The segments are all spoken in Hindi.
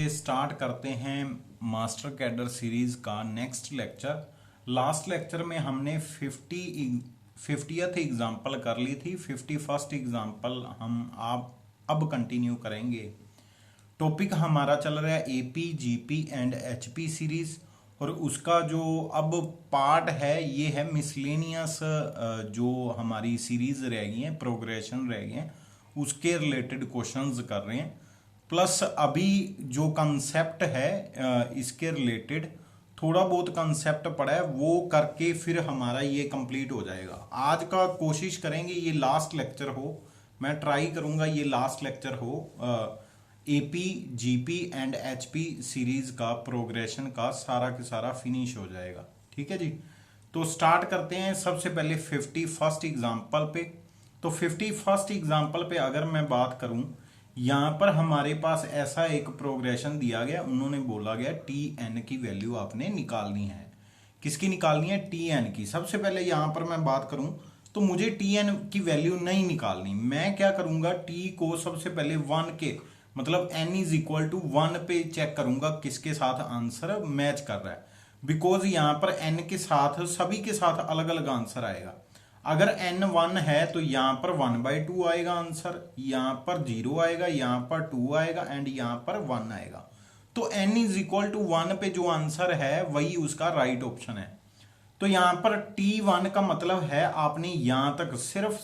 से स्टार्ट करते हैं मास्टर कैडर सीरीज का नेक्स्ट लेक्चर। लास्ट लेक्चर में हमने 50th एग्जाम्पल कर ली थी। 51st एग्जाम्पल हम आप अब कंटिन्यू करेंगे। टॉपिक हमारा चल रहा है AP, GP and HP series, और उसका जो अब पार्ट है ये है मिसलेनियस। जो हमारी सीरीज रह गई है, प्रोग्रेशन रह गए हैं, उसके रिलेटेड क्वेश्चंस कर रहे हैं। प्लस अभी जो कंसेप्ट है इसके रिलेटेड थोड़ा बहुत कंसेप्ट पड़ा है, वो करके फिर हमारा ये कंप्लीट हो जाएगा। आज का कोशिश करेंगे ये लास्ट लेक्चर हो, मैं ट्राई करूंगा ये लास्ट लेक्चर हो AP, GP and HP series का प्रोग्रेशन का सारा के सारा फिनिश हो जाएगा। ठीक है जी, तो स्टार्ट करते हैं सबसे पहले 51st एग्जाम्पल पे। तो 51st एग्जाम्पल पे अगर मैं बात करूं, यहां पर हमारे पास ऐसा एक प्रोग्रेशन दिया गया, उन्होंने बोला गया टी एन की वैल्यू आपने निकालनी है। किसकी निकालनी है? टी एन की। सबसे पहले यहां पर मैं बात करूं तो मुझे टी एन की वैल्यू नहीं निकालनी। मैं क्या करूंगा, टी को सबसे पहले 1 के मतलब n इज इक्वल टू 1 पे चेक करूंगा किसके साथ आंसर मैच कर रहा है। बिकॉज यहां पर n के साथ सभी के साथ अलग अलग आंसर आएगा। अगर n 1 है तो यहां पर 1/2 आएगा आंसर, यहां पर 0 आएगा, यहां पर 2 आएगा एंड यहां पर 1 आएगा। तो n इज इक्वल टू 1 पे जो आंसर है वही उसका राइट ऑप्शन है। तो यहां पर t1 का मतलब है आपने यहां तक सिर्फ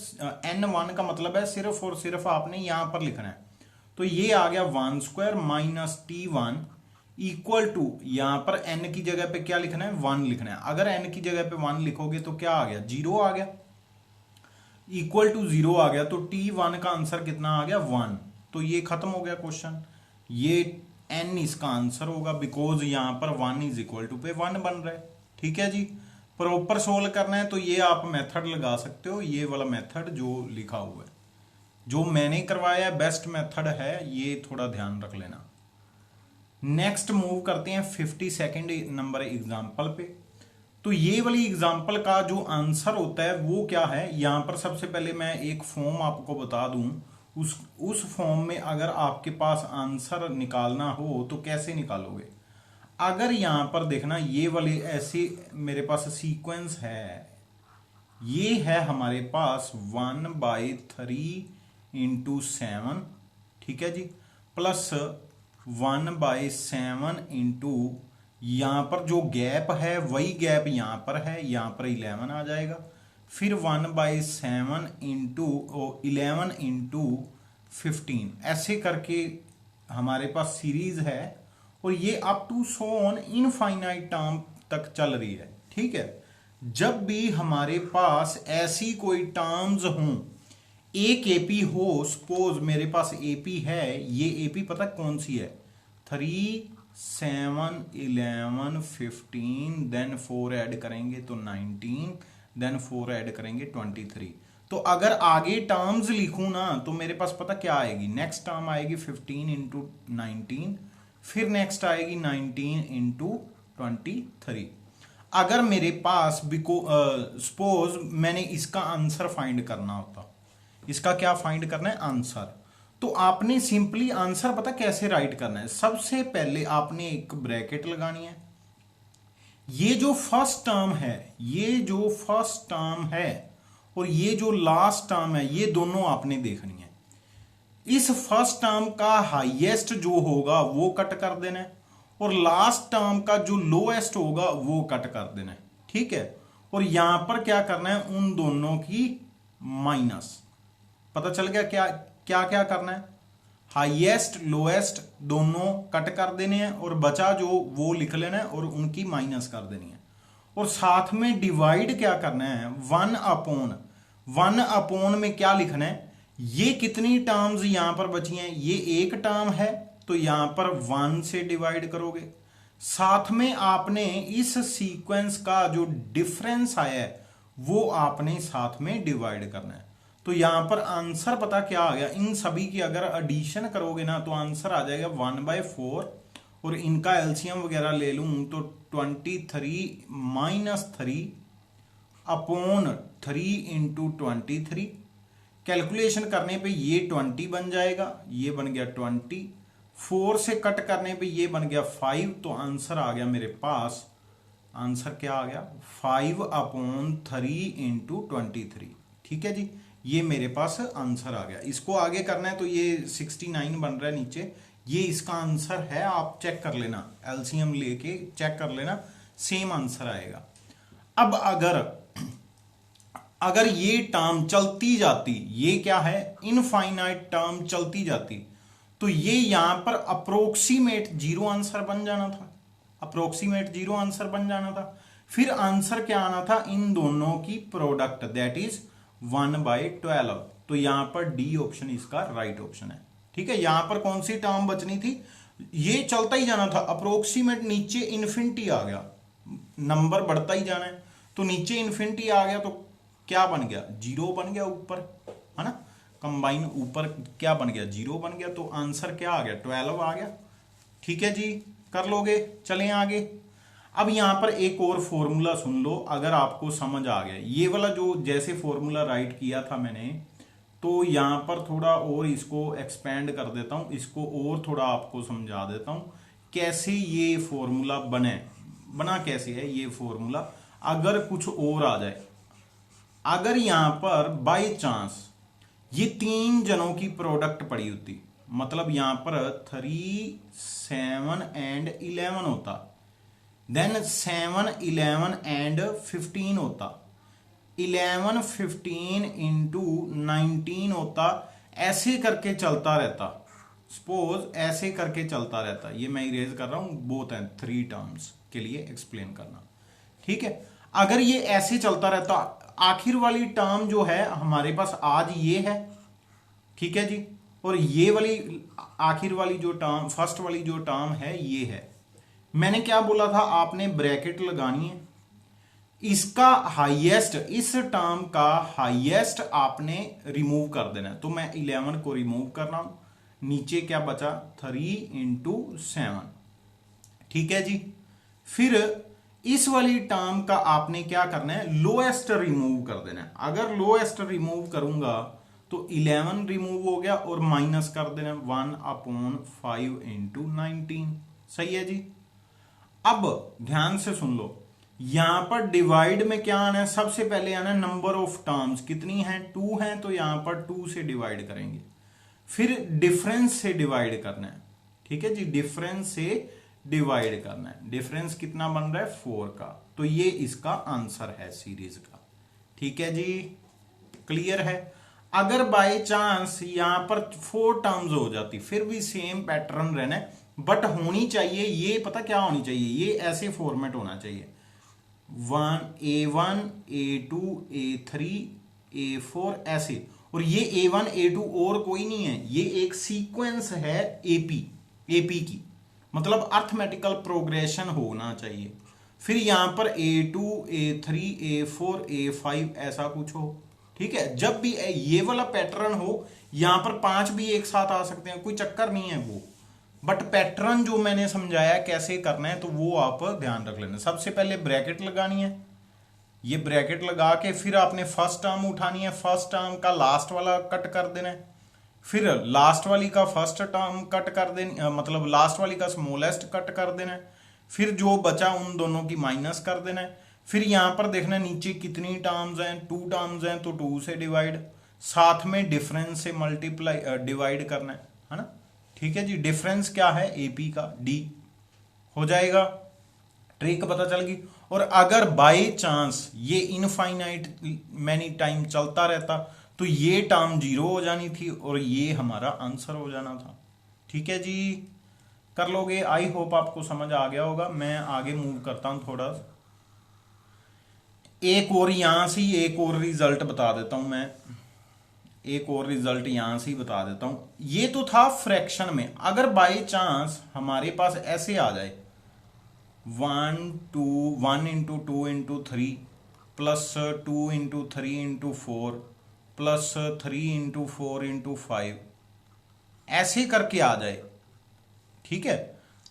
n1 का मतलब है सिर्फ और सिर्फ आपने यहां पर लिखना है। तो ये आ गया 1² माइनस t1 इक्वल टू, यहां पर n की जगह पे क्या लिखना है? 1 लिखना है। अगर n की जगह पे 1 लिखोगे तो क्या आ गया? 0 आ गया। इक्वल टू 0 आ गया तो t1 का आंसर कितना आ गया? 1। तो ये खत्म हो गया क्वेश्चन। ये n इसका आंसर होगा, बिकॉज यहां पर 1 इज इक्वल टू पे 1 बन रहा है। ठीक है जी, प्रॉपर सोल्व करना है तो ये आप मेथड लगा सकते हो, ये वाला मेथड जो लिखा हुआ है, जो मैंने करवाया है बेस्ट मेथड है, ये थोड़ा ध्यान रख लेना। नेक्स्ट मूव करते हैं 52nd नंबर एग्जाम्पल पे। तो ये वाली एग्जाम्पल का जो आंसर होता है वो क्या है, यहां पर सबसे पहले मैं एक फॉर्म आपको बता दूं। उस फॉर्म में अगर आपके पास आंसर निकालना हो तो कैसे निकालोगे? अगर यहां पर देखना ये वाली ऐसी मेरे पास सीक्वेंस है, ये है हमारे पास 1/3 इंटू 7, ठीक है जी, प्लस 1/7 इंटू, यहां पर जो गैप है वही गैप यहां पर है, यहां पर 11 आ जाएगा। फिर 1/7 इंटू 11 इंटू 15, ऐसे करके हमारे पास सीरीज है, और ये up to so on infinite term तक चल रही है। ठीक है, जब भी हमारे पास ऐसी कोई टर्म्स हों, एक एपी हो, सपोज मेरे पास एपी है, ये एपी पता कौन सी है? 3, 7, 11, 15, देन 4 ऐड करेंगे तो 19, देन 4 ऐड करेंगे 23। तो अगर आगे टर्म्स लिखूं ना तो मेरे पास पता क्या आएगी? नेक्स्ट टर्म आएगी 15 इंटू 19, फिर नेक्स्ट आएगी 19 इंटू 23। अगर मेरे पास सपोज मैंने इसका आंसर फाइंड करना होता, इसका क्या फाइंड करना है? आंसर। तो आपने सिंपली आंसर पता कैसे राइट करना है? सबसे पहले आपने एक ब्रैकेट लगानी है। ये जो फर्स्ट टर्म है, ये जो फर्स्ट टर्म है और ये जो लास्ट टर्म है, ये दोनों आपने देखनी है। इस फर्स्ट टर्म का हाईएस्ट जो होगा वो कट कर देना है, और लास्ट टर्म का जो लोएस्ट होगा वो कट कर देना है। ठीक है, और यहां पर क्या करना है? उन दोनों की माइनस। पता चल गया क्या क्या क्या करना है? हाईएस्ट लोएस्ट दोनों कट कर देने हैं, और बचा जो वो लिख लेना है और उनकी माइनस कर देनी है। और साथ में डिवाइड क्या करना है? 1/1 में क्या लिखना है? ये कितनी टर्म्स यहां पर बची हैं? ये एक टर्म है तो यहां पर 1 से डिवाइड करोगे। साथ में आपने इस सीक्वेंस का जो डिफरेंस आया है वो आपने साथ में डिवाइड करना है। तो यहां पर आंसर पता क्या आ गया? इन सभी की अगर एडिशन करोगे ना तो आंसर आ जाएगा 1/4, और इनका एलसीएम वगैरह ले लूं तो 23 माइनस 3 अपॉन 3 इंटू 23। कैलकुलेशन करने पे ये 20 बन जाएगा, ये बन गया 20, 4 से कट करने पे ये बन गया 5, तो आंसर आ गया मेरे पास, आंसर क्या आ गया 5/3 इंटू 23। ठीक है जी, ये मेरे पास आंसर आ गया। इसको आगे करना है तो ये 69 बन रहा है नीचे, ये इसका आंसर है। आप चेक कर लेना, एलसीएम लेके चेक कर लेना, सेम आंसर आएगा। अब अगर ये टर्म चलती जाती, ये क्या है इनफाइनाइट टर्म चलती जाती, तो ये यहां पर अप्रोक्सीमेट जीरो आंसर बन जाना था, अप्रोक्सीमेट जीरो आंसर बन जाना था। फिर आंसर क्या आना था, इन दोनों की प्रोडक्ट, दैट इज 1/12। तो यहां पर डी ऑप्शन इसका राइट ऑप्शन है। ठीक है, यहां पर कौन सी टर्म बचनी थी, ये चलता ही जाना था, अप्रोक्सीमेट नीचे इन्फिनिटी आ गया, नंबर बढ़ता ही जाना है, तो नीचे इन्फिनिटी आ गया तो क्या बन गया, जीरो बन गया ऊपर, है ना, कंबाइन ऊपर क्या बन गया, जीरो बन गया, तो आंसर क्या आ गया 12 आ गया। ठीक है जी, कर लोगे, चलें आगे। अब यहां पर एक और फॉर्मूला सुन लो, अगर आपको समझ आ गया ये वाला जो जैसे फॉर्मूला राइट किया था मैंने, तो यहां पर थोड़ा और इसको एक्सपेंड कर देता हूं, इसको और थोड़ा आपको समझा देता हूं कैसे ये फॉर्मूला बना कैसे है ये फॉर्मूला। अगर कुछ और आ जाए, अगर यहां पर बाय चांस ये 3 जनों की प्रोडक्ट पड़ी होती, मतलब यहां पर 3, 7 एंड 11 होता, देन 7, 11 एंड 15 होता, 11, 15 इंटू 19 होता, ऐसे करके चलता रहता, सपोज ऐसे करके चलता रहता। ये मैं इरेज कर रहा हूं, बोथ हैं 3 टर्म्स के लिए एक्सप्लेन करना। ठीक है, अगर ये ऐसे चलता रहता, आखिर वाली टर्म जो है हमारे पास आज ये है, ठीक है जी, और ये वाली आखिर वाली जो टर्म, फर्स्ट वाली जो टर्म है ये है। मैंने क्या बोला था, आपने ब्रैकेट लगानी है, इसका हाईएस्ट, इस टर्म का हाईएस्ट आपने रिमूव कर देना है। तो मैं 11 को रिमूव कर रहा हूं, नीचे क्या बचा 3 इंटू 7। ठीक है जी, फिर इस वाली टर्म का आपने क्या करना है, लोएस्ट रिमूव कर देना है। अगर लोएस्ट रिमूव करूंगा तो 11 रिमूव हो गया और माइनस कर देना 1/5 इंटू 19। सही है जी। अब ध्यान से सुन लो, यहां पर डिवाइड में क्या आना है, सबसे पहले आना है नंबर ऑफ टर्म्स, कितनी है 2 है, तो यहां पर 2 से डिवाइड करेंगे, फिर डिफरेंस से डिवाइड करना है। ठीक है जी, डिफरेंस से डिवाइड करना है, डिफरेंस कितना बन रहा है 4 का, तो ये इसका आंसर है सीरीज का। ठीक है जी, क्लियर है। अगर बाय चांस यहां पर 4 टर्म्स हो जाती, फिर भी सेम पैटर्न रहना है, बट होनी चाहिए ये, पता क्या होनी चाहिए, ये ऐसे फॉर्मेट होना चाहिए, A1 A2 A3 A4 ऐसे, और ये A1 A2 और कोई नहीं है, ये एक सीक्वेंस है AP की, मतलब अर्थमेटिकल प्रोग्रेशन होना चाहिए। फिर यहां पर A2 A3 A4 A5 ऐसा कुछ हो। ठीक है, जब भी ये वाला पैटर्न हो, यहां पर 5 भी एक साथ आ सकते हैं, कोई चक्कर नहीं है वो, बट पैटर्न जो मैंने समझाया कैसे करना है तो वो आप ध्यान रख लेना। सबसे पहले ब्रैकेट लगानी है, ये ब्रैकेट लगा के फिर आपने फर्स्ट टर्म उठानी है, फर्स्ट टर्म का लास्ट वाला कट कर देना है, फिर लास्ट वाली का फर्स्ट टर्म कट कर देना, मतलब लास्ट वाली का स्मॉलेस्ट कट कर देना है, फिर जो बचा उन दोनों की माइनस कर देना है। फिर यहां पर देखना नीचे कितनी टर्म्स हैं, 2 टर्म्स हैं, तो 2 से डिवाइड, साथ में डिफरेंस से मल्टीप्लाई डिवाइड करना है ना। ठीक है जी, डिफरेंस क्या है एपी का, डी हो जाएगा, ट्रिक पता चल गई। और अगर बाय चांस ये इनफाइनाइट मैनी टाइम चलता रहता तो ये टर्म 0 हो जानी थी और ये हमारा आंसर हो जाना था। ठीक है जी, कर लोगे, आई होप आपको समझ आ गया होगा। मैं आगे मूव करता हूं थोड़ा, एक और यहां से एक और रिजल्ट बता देता हूं मैं, एक और रिजल्ट यहां से बता देता हूं। ये तो था फ्रैक्शन में, अगर बाय चांस हमारे पास ऐसे आ जाए 1 into 2 into 3 plus 2 into 3 into 4 plus 3 into 4 into 5 ऐसे करके आ जाए, ठीक है,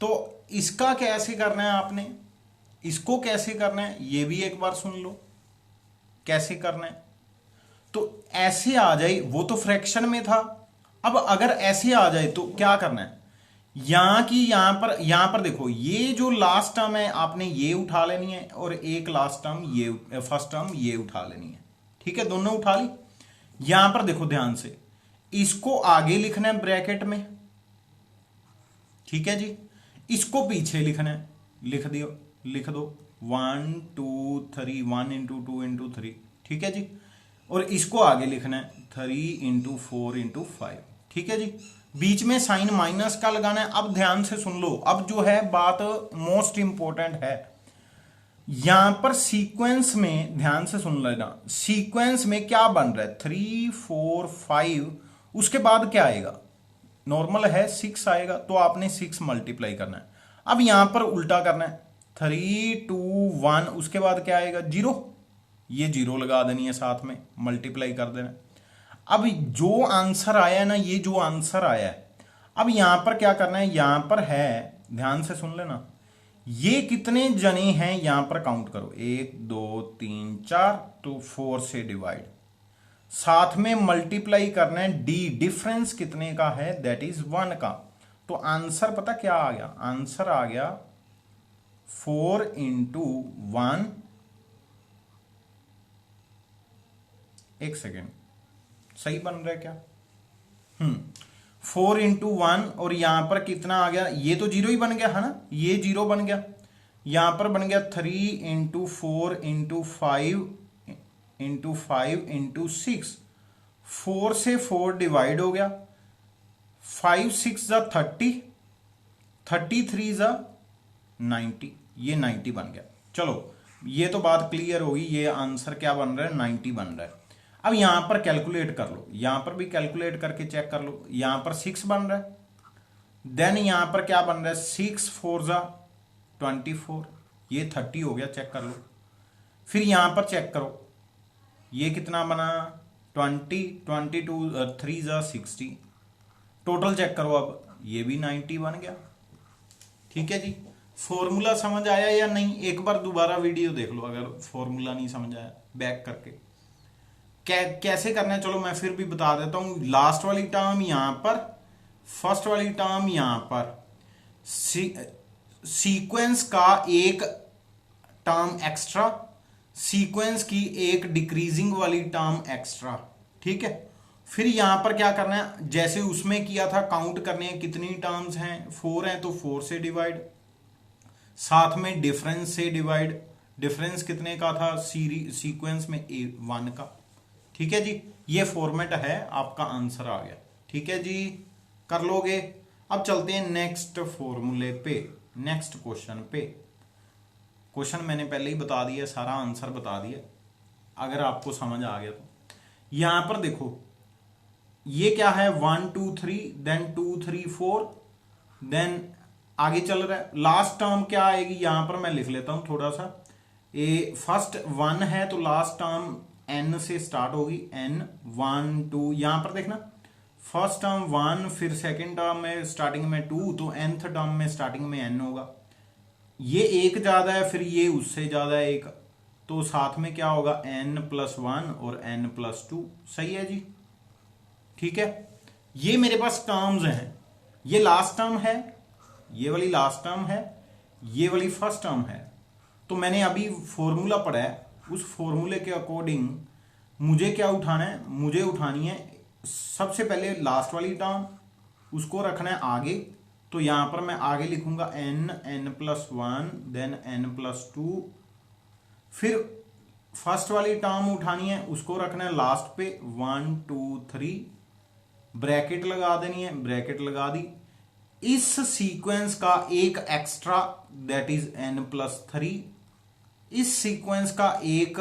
तो इसका कैसे करना है आपने, इसको कैसे करना है ये भी एक बार सुन लो कैसे करना है। तो ऐसे आ जाए, वो तो फ्रैक्शन में था, अब अगर ऐसे आ जाए तो क्या करना है, यहां पर देखो, ये जो लास्ट टर्म है आपने ये उठा लेनी है, और एक लास्ट टर्म ये, फर्स्ट टर्म ये उठा लेनी है। ठीक है, दोनों उठा ली। यहां पर देखो ध्यान से, इसको आगे लिखना है ब्रैकेट में, ठीक है जी, इसको पीछे लिखना है, लिख दो 1 2 3, 1 इंटू 2 इंटू 3, ठीक है जी, और इसको आगे लिखना है 3 इंटू 4 इंटू 5, ठीक है जी। बीच में साइन माइनस का लगाना है। अब ध्यान से सुन लो, अब जो है बात मोस्ट इंपॉर्टेंट है, यहां पर सीक्वेंस में ध्यान से सुन लेना, सीक्वेंस में क्या बन रहा है 3 4 5, उसके बाद क्या आएगा, नॉर्मल है 6 आएगा, तो आपने 6 मल्टीप्लाई करना है। अब यहां पर उल्टा करना है, 3 2 1, उसके बाद क्या आएगा 0, ये 0 लगा देनी है, साथ में मल्टीप्लाई कर देना। अब जो आंसर आया है ना, ये जो आंसर आया है, अब यहां पर क्या करना है, यहां पर है, ध्यान से सुन लेना, ये कितने जने हैं यहां पर काउंट करो, 1 2 3 4, तो 4 से डिवाइड, साथ में मल्टीप्लाई करना है, डी डिफरेंस कितने का है, दैट इज 1 का। तो आंसर पता क्या आ गया, आंसर आ गया 4 इंटू 1, एक सेकेंड, सही बन रहा है क्या, 4 इंटू 1, और यहां पर कितना आ गया, ये तो 0 ही बन गया है ना, ये 0 बन गया, यहां पर बन गया 3 इंटू 4 इंटू 5 इंटू 5 इंटू 6, 4 से 4 डिवाइड हो गया, 5 6 जा 30, 33 जा 90, ये 90 बन गया। चलो ये तो बात क्लियर होगी, ये आंसर क्या बन रहा है 90 बन रहा है। अब यहां पर कैलकुलेट कर लो, यहां पर भी कैलकुलेट करके चेक कर लो, यहां पर 6 बन रहा है, देन यहां पर क्या बन रहा है 6 4 जा 24, ये 30 हो गया, चेक कर लो। फिर यहां पर चेक करो, ये कितना बना 20, 22 3 जा 60, टोटल चेक करो, अब ये भी 90 बन गया। ठीक है जी, फॉर्मूला समझ आया या नहीं, एक बार दोबारा वीडियो देख लो अगर फॉर्मूला नहीं समझ आया, बैक करके कैसे करना है, चलो मैं फिर भी बता देता हूं। लास्ट वाली टर्म यहां पर, फर्स्ट वाली टर्म यहां पर, सीक्वेंस का एक टर्म एक्स्ट्रा, सीक्वेंस की एक डिक्रीजिंग वाली टर्म एक्स्ट्रा, ठीक है। फिर यहां पर क्या करना है, जैसे उसमें किया था, काउंट करने हैं कितनी टर्म्स हैं, 4 हैं तो 4 से डिवाइड, साथ में डिफरेंस से डिवाइड, डिफरेंस कितने का था सीक्वेंस में 1 का, ठीक है जी। ये फॉर्मेट है, आपका आंसर आ गया, ठीक है जी, कर लोगे। अब चलते हैं नेक्स्ट फॉर्मूले पे, नेक्स्ट क्वेश्चन पे। क्वेश्चन मैंने पहले ही बता दिया, सारा आंसर बता दिया, अगर आपको समझ आ गया तो। यहां पर देखो ये क्या है 1 2 3, देन 2 3 4, देन आगे चल रहा है, लास्ट टर्म क्या आएगी, यहां पर मैं लिख लेता हूं थोड़ा सा, ए फर्स्ट 1 है तो लास्ट टर्म n से स्टार्ट होगी, n 1 2, यहां पर देखना फर्स्ट टर्म 1, फिर सेकंड टर्म में स्टार्टिंग में 2, तो nth टर्म में स्टार्टिंग में n होगा, ये एक ज्यादा है, फिर ये उससे ज्यादा है एक, तो साथ में क्या होगा n प्लस 1 और n प्लस 2, सही है जी, ठीक है। ये मेरे पास टर्म्स हैं, ये लास्ट टर्म है, ये वाली लास्ट टर्म है, ये वाली फर्स्ट टर्म है, तो मैंने अभी फॉर्मूला पढ़ा है, उस फॉर्मूले के अकॉर्डिंग मुझे क्या उठाना है, मुझे उठानी है सबसे पहले लास्ट वाली टर्म, उसको रखना है आगे, तो यहां पर मैं आगे लिखूंगा n plus 1, then n plus 2, फिर फर्स्ट वाली टर्म उठानी है, उसको रखना है लास्ट पे 1 2 3, ब्रैकेट लगा देनी है, ब्रैकेट लगा दी, इस सीक्वेंस का एक extra that is n plus 3, इस सीक्वेंस का एक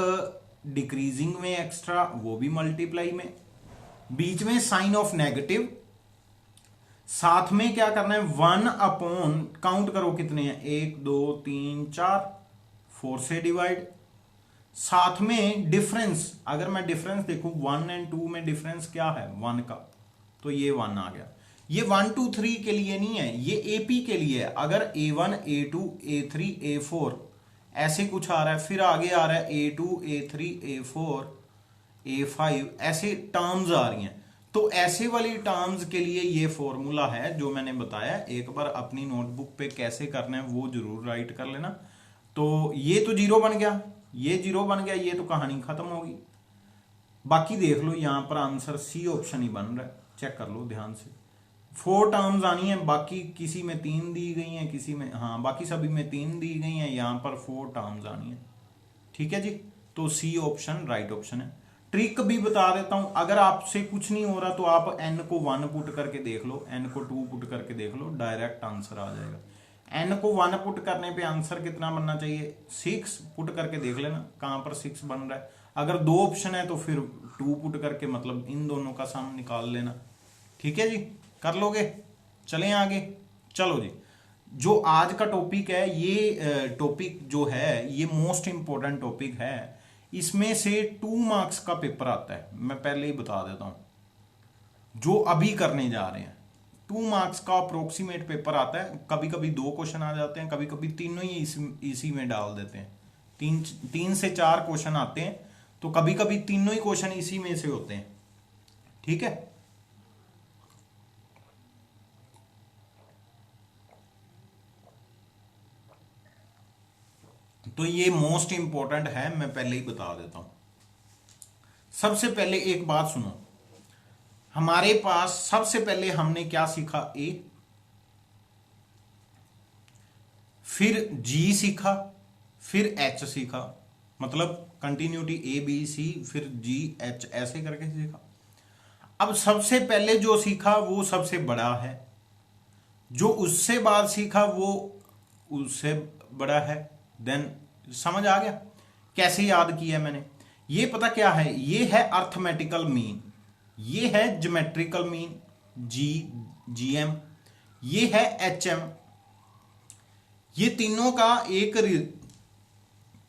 डिक्रीजिंग में एक्स्ट्रा, वो भी मल्टीप्लाई में, बीच में साइन ऑफ नेगेटिव, साथ में क्या करना है 1 अपॉन, काउंट करो कितने हैं 1 2 3 4, 4 से डिवाइड, साथ में डिफरेंस, अगर मैं डिफरेंस देखूं 1 और 2 में डिफरेंस क्या है 1 का, तो ये 1 आ गया। ये 1 2 3 के लिए नहीं है, ये एपी के लिए है, अगर A1 A2 A3 A4 ऐसे कुछ आ रहा है, फिर आगे आ रहा है A2 A3 A4 A5, ऐसे टर्म्स आ रही हैं, तो ऐसे वाली टर्म्स के लिए ये फॉर्मूला है जो मैंने बताया, एक बार अपनी नोटबुक पे कैसे करना है वो जरूर राइट कर लेना। तो ये तो जीरो बन गया, ये जीरो बन गया, ये तो कहानी खत्म होगी। बाकी देख लो यहां पर आंसर सी ऑप्शन ही बन रहा है, चेक कर लो ध्यान से। 4 टर्म्स आनी है, बाकी किसी में 3 दी गई हैं, किसी में, हाँ बाकी सभी में 3 दी गई हैं, यहां पर 4 टर्म्स आनी है। ठीक है जी, तो सी ऑप्शन राइट ऑप्शन है। ट्रिक भी बता देता हूं, अगर आपसे कुछ नहीं हो रहा तो आप n को 1 पुट करके देख लो, n को 2 पुट करके देख लो, डायरेक्ट आंसर आ जाएगा। n को 1 पुट करने पे आंसर कितना बनना चाहिए, 6 पुट करके देख लेना कहां पर 6 बन रहा है। अगर 2 ऑप्शन है तो फिर 2 पुट करके मतलब इन दोनों का सम निकाल लेना। ठीक है जी, कर लोगे, चलें आगे। चलो जी, जो आज का टॉपिक है, ये टॉपिक जो है ये मोस्ट इंपॉर्टेंट टॉपिक है, इसमें से 2 मार्क्स का पेपर आता है, मैं पहले ही बता देता हूं जो अभी करने जा रहे हैं। 2 मार्क्स का अप्रोक्सीमेट पेपर आता है, कभी कभी 2 क्वेश्चन आ जाते हैं, कभी कभी तीनों ही इसी में डाल देते हैं। 3 से 4 क्वेश्चन आते हैं, तो कभी कभी तीनों ही क्वेश्चन इसी में से होते हैं। ठीक है, तो ये मोस्ट इंपॉर्टेंट है, मैं पहले ही बता देता हूं। सबसे पहले एक बात सुनो, हमारे पास सबसे पहले हमने क्या सीखा, ए, फिर जी सीखा, फिर एच सीखा, मतलब कंटिन्यूटी ए बी सी फिर जी एच ऐसे करके सीखा। अब सबसे पहले जो सीखा वो सबसे बड़ा है, जो उससे बाद सीखा वो उससे बड़ा है। देन समझ आ गया कैसे याद किया मैंने। ये पता क्या है, ये है अर्थमेटिकल मीन, ये है ज्योमेट्रिकल मीन जीएम, ये है एचएम। ये तीनों का एक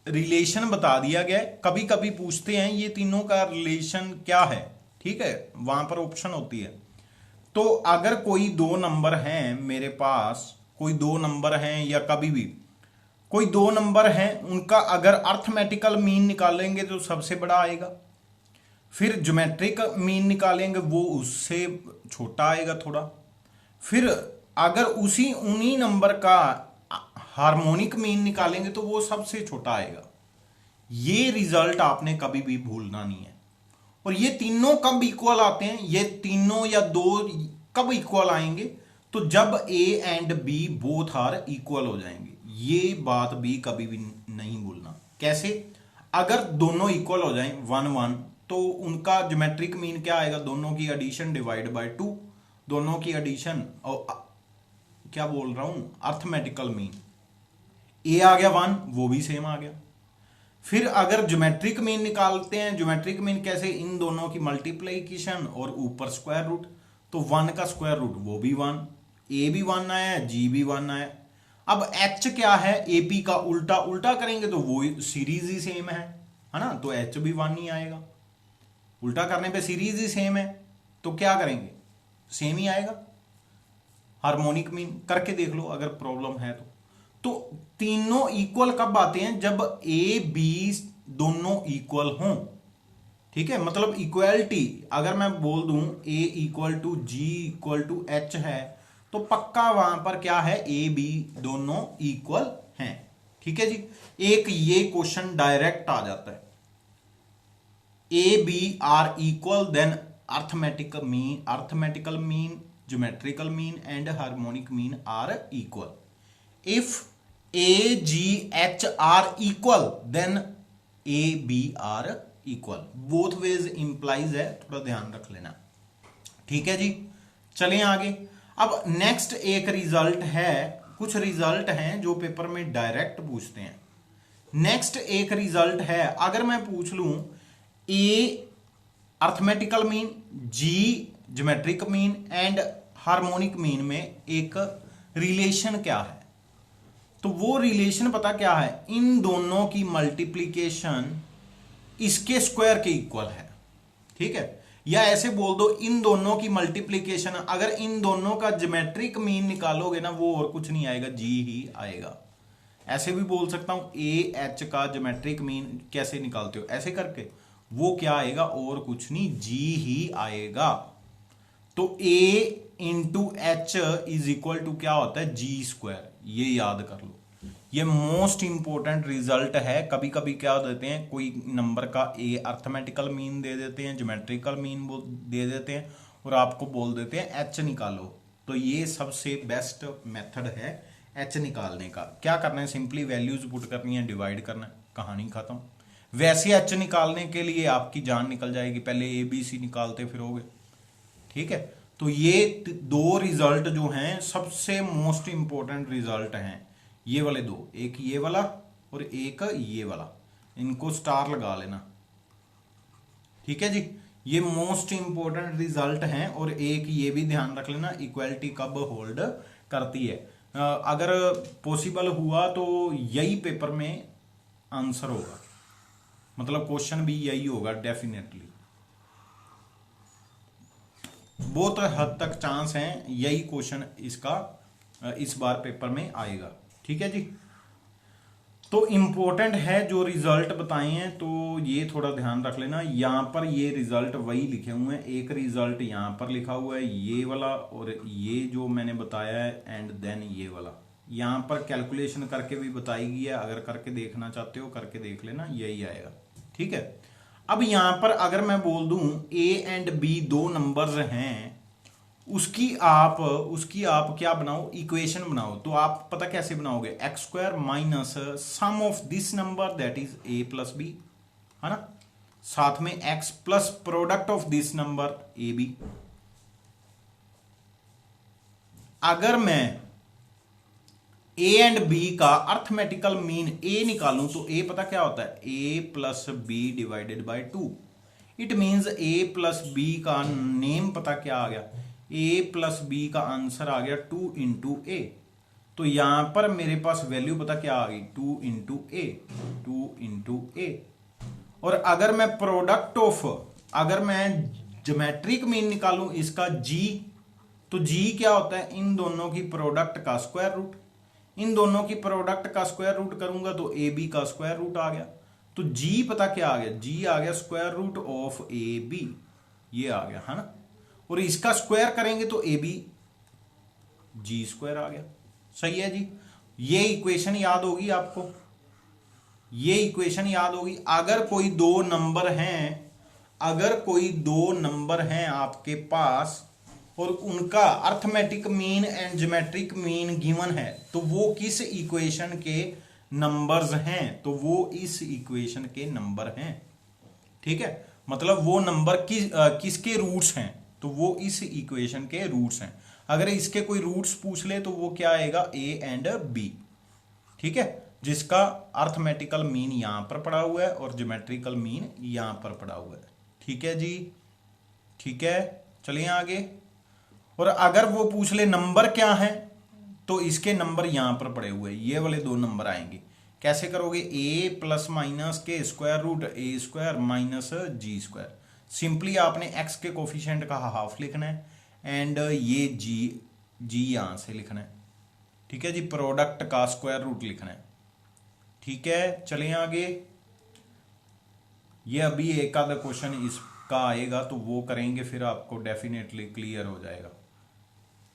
रिलेशन बता दिया गया। कभी कभी पूछते हैं ये तीनों का रिलेशन क्या है, ठीक है, वहां पर ऑप्शन होती है। तो अगर कोई 2 नंबर हैं मेरे पास, कोई 2 नंबर हैं या कभी भी कोई 2 नंबर हैं, उनका अगर अर्थमेटिकल मीन निकालेंगे तो सबसे बड़ा आएगा, फिर ज्योमेट्रिक मीन निकालेंगे वो उससे छोटा आएगा थोड़ा, फिर अगर उन्हीं नंबर का हार्मोनिक मीन निकालेंगे तो वो सबसे छोटा आएगा। ये रिजल्ट आपने कभी भी भूलना नहीं है। और ये तीनों कब इक्वल आते हैं, ये तीनों या 2 कब इक्वल आएंगे, तो जब A and B both are equal हो जाएंगे। ये बात भी कभी भी नहीं भूलना। कैसे, अगर दोनों इक्वल हो जाएं 1 1 तो उनका ज्योमेट्रिक मीन क्या आएगा, दोनों की एडिशन डिवाइड बाय 2, दोनों की एडिशन, और क्या बोल रहा हूं, अर्थमेटिकल मीन। ए आ गया 1, वो भी सेम आ गया। फिर अगर ज्योमेट्रिक मीन निकालते हैं, ज्योमेट्रिक मीन कैसे, इन दोनों की मल्टीप्लीकेशन और ऊपर स्क्वायर रूट, तो 1 का स्क्वायर रूट वो भी 1, ए भी 1 आया, जी भी 1 आया। अब एच क्या है, एपी का उल्टा, उल्टा करेंगे तो वो सीरीज ही सेम है ना, तो एच भी 1 ही आएगा। उल्टा करने पे सीरीज ही सेम है तो क्या करेंगे, सेम ही आएगा। हार्मोनिक मीन करके देख लो अगर प्रॉब्लम है तो तीनों इक्वल कब आते हैं, जब ए बी दोनों इक्वल हों। ठीक है, मतलब इक्वलिटी अगर मैं बोल दूं A equal to G equal to H है, तो पक्का वहां पर क्या है, ए बी दोनों इक्वल हैं। ठीक है जी, एक ये क्वेश्चन डायरेक्ट आ जाता है, A B are equal, then arithmetical mean, geometrical mean and harmonic mean are equal. If A G H are equal then A B are equal, both ways implies है, थोड़ा ध्यान रख लेना। ठीक है जी, चलें आगे। अब नेक्स्ट एक रिजल्ट है, कुछ रिजल्ट हैं जो पेपर में डायरेक्ट पूछते हैं। नेक्स्ट एक रिजल्ट है, अगर मैं पूछ लूं A arithmetical mean, G geometric mean and harmonic mean में एक रिलेशन क्या है, तो वो रिलेशन पता क्या है, इन दोनों की मल्टीप्लीकेशन इसके स्क्वायर के इक्वल है। ठीक है, या ऐसे बोल दो इन दोनों की मल्टीप्लीकेशन, अगर इन दोनों का ज्योमेट्रिक मीन निकालोगे ना वो और कुछ नहीं आएगा, जी ही आएगा। ऐसे भी बोल सकता हूं ए एच का ज्योमेट्रिक मीन कैसे निकालते हो, ऐसे करके, वो क्या आएगा और कुछ नहीं, जी ही आएगा। तो a into H is equal to क्या होता है, जी स्क्वायर। ये याद कर लो, ये मोस्ट इंपॉर्टेंट रिजल्ट है। कभी कभी क्या देते हैं, कोई नंबर का ए अर्थमेटिकल मीन दे देते हैं, ज्योमेट्रिकल मीन दे देते हैं, और आपको बोल देते हैं एच निकालो। तो ये सबसे बेस्ट मेथड है एच निकालने का। क्या करना है, सिंपली वैल्यूज पुट करनी है, डिवाइड करना है, कहानी खत्म। वैसे एच निकालने के लिए आपकी जान निकल जाएगी, पहले ए बी सी निकालते फिरोगे। ठीक है, तो ये दो रिजल्ट जो हैं सबसे मोस्ट इंपॉर्टेंट रिजल्ट हैं, ये वाले दो, एक ये वाला और एक ये वाला, इनको स्टार लगा लेना। ठीक है जी, ये मोस्ट इंपॉर्टेंट रिजल्ट हैं। और एक ये भी ध्यान रख लेना, इक्वालिटी कब होल्ड करती है। अगर पॉसिबल हुआ तो यही पेपर में आंसर होगा, मतलब क्वेश्चन भी यही होगा डेफिनेटली। बहुत हद तक चांस है यही क्वेश्चन इसका इस बार पेपर में आएगा। ठीक है जी, तो इंपॉर्टेंट है जो रिजल्ट बताए हैं, तो ये थोड़ा ध्यान रख लेना। यहां पर ये रिजल्ट वही लिखे हुए हैं, एक रिजल्ट यहां पर लिखा हुआ है ये वाला, और ये जो मैंने बताया है, एंड देन ये वाला। यहां पर कैलकुलेशन करके भी बताई गई है, अगर करके देखना चाहते हो करके देख लेना, यही आएगा। ठीक है, अब यहां पर अगर मैं बोल दूं ए एंड बी दो नंबर्स हैं, उसकी आप क्या बनाओ, इक्वेशन बनाओ। तो आप पता कैसे बनाओगे, X square minus sum of this number that is A plus B, है ना, साथ में X plus product of this number A B. अगर मैं ए एंड बी का अर्थमेटिकल मीन ए निकालूं तो ए पता क्या होता है, A plus B divided by 2। It means A plus B का नेम पता क्या आ गया, ए प्लस बी का आंसर आ गया 2 इंटू ए। तो यहां पर मेरे पास वैल्यू पता क्या आ गई, 2 इंटू ए, 2 इंटू ए। और अगर मैं प्रोडक्ट ऑफ, अगर मैं ज्योमेट्रिक मीन निकालूं इसका जी, तो जी क्या होता है, इन दोनों की प्रोडक्ट का स्क्वायर रूट। इन दोनों की प्रोडक्ट का स्क्वायर रूट करूंगा तो ए बी का स्क्वायर रूट आ गया। तो जी पता क्या आ गया, जी आ गया square root of A B, ये आ गया, है ना। और इसका स्क्वायर करेंगे तो ए बी जी स्क्वायर आ गया। सही है जी, ये इक्वेशन याद होगी आपको, ये इक्वेशन याद होगी। अगर कोई दो नंबर हैं, अगर कोई दो नंबर हैं आपके पास और उनका arithmetic mean and geometric mean given है, तो वो किस इक्वेशन के नंबर्स हैं, तो वो इस इक्वेशन के नंबर हैं। ठीक है, मतलब वो नंबर किसके रूट्स हैं, तो वो इस इक्वेशन के रूट्स हैं। अगर इसके कोई रूट्स पूछ ले तो वो क्या आएगा, ए एंड बी। ठीक है, जिसका अर्थमेटिकल मीन यहां पर पड़ा हुआ है और ज्योमेट्रिकल मीन यहां पर पड़ा हुआ है। ठीक है जी, ठीक है, चलिए आगे। और अगर वो पूछ ले नंबर क्या है, तो इसके नंबर यहां पर पड़े हुए, ये वाले दो नंबर आएंगे। कैसे करोगे, ए प्लस माइनस के स्क्वायर रूट ए स्क्वायर माइनस जी स्क्वायर। सिंपली आपने एक्स के कोफिशिएंट का हाफ लिखना है, एंड ये जी यहां से लिखना है। ठीक है जी, प्रोडक्ट का स्क्वायर रूट लिखना है। ठीक है, चलिए आगे। ये अभी एक आधा क्वेश्चन इसका आएगा तो वो करेंगे, फिर आपको डेफिनेटली क्लियर हो जाएगा।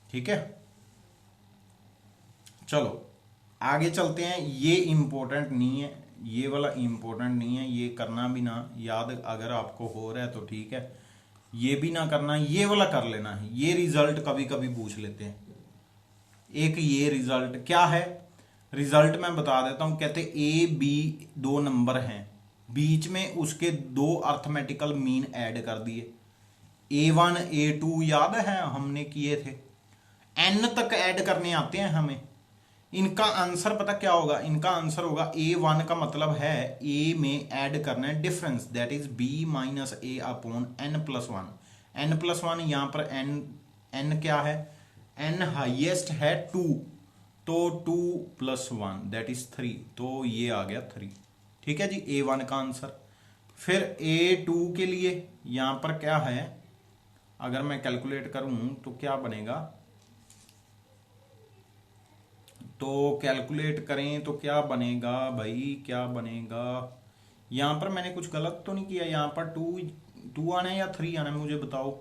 ठीक है, चलो आगे चलते हैं। ये इंपॉर्टेंट नहीं है, ये वाला इंपॉर्टेंट नहीं है, ये करना भी ना याद, अगर आपको हो रहा है तो ठीक है, ये भी ना करना, ये वाला कर लेना है। ये रिजल्ट कभी कभी पूछ लेते हैं। एक ये रिजल्ट क्या है, रिजल्ट मैं बता देता हूं। कहते ए बी दो नंबर हैं, बीच में उसके दो अर्थमेटिकल मीन ऐड कर दिए। A1 A2 याद है हमने किए थे, n तक ऐड करने आते हैं हमें। इनका आंसर पता क्या होगा, इनका आंसर होगा A1 का मतलब है A में ऐड करना है difference, that is B minus A upon n+1। n+1 यहां पर n क्या है, n हाईएस्ट है 2, तो 2 + 1 दैट इज 3, तो ये आ गया 3। ठीक है जी, A1 का आंसर। फिर A2 के लिए यहां पर क्या है, अगर मैं कैलकुलेट करूं तो क्या बनेगा, तो कैलकुलेट करें तो क्या बनेगा भाई, क्या बनेगा। यहां पर मैंने कुछ गलत तो नहीं किया, यहां पर 2 आना है या 3 आना है, मुझे बताओ।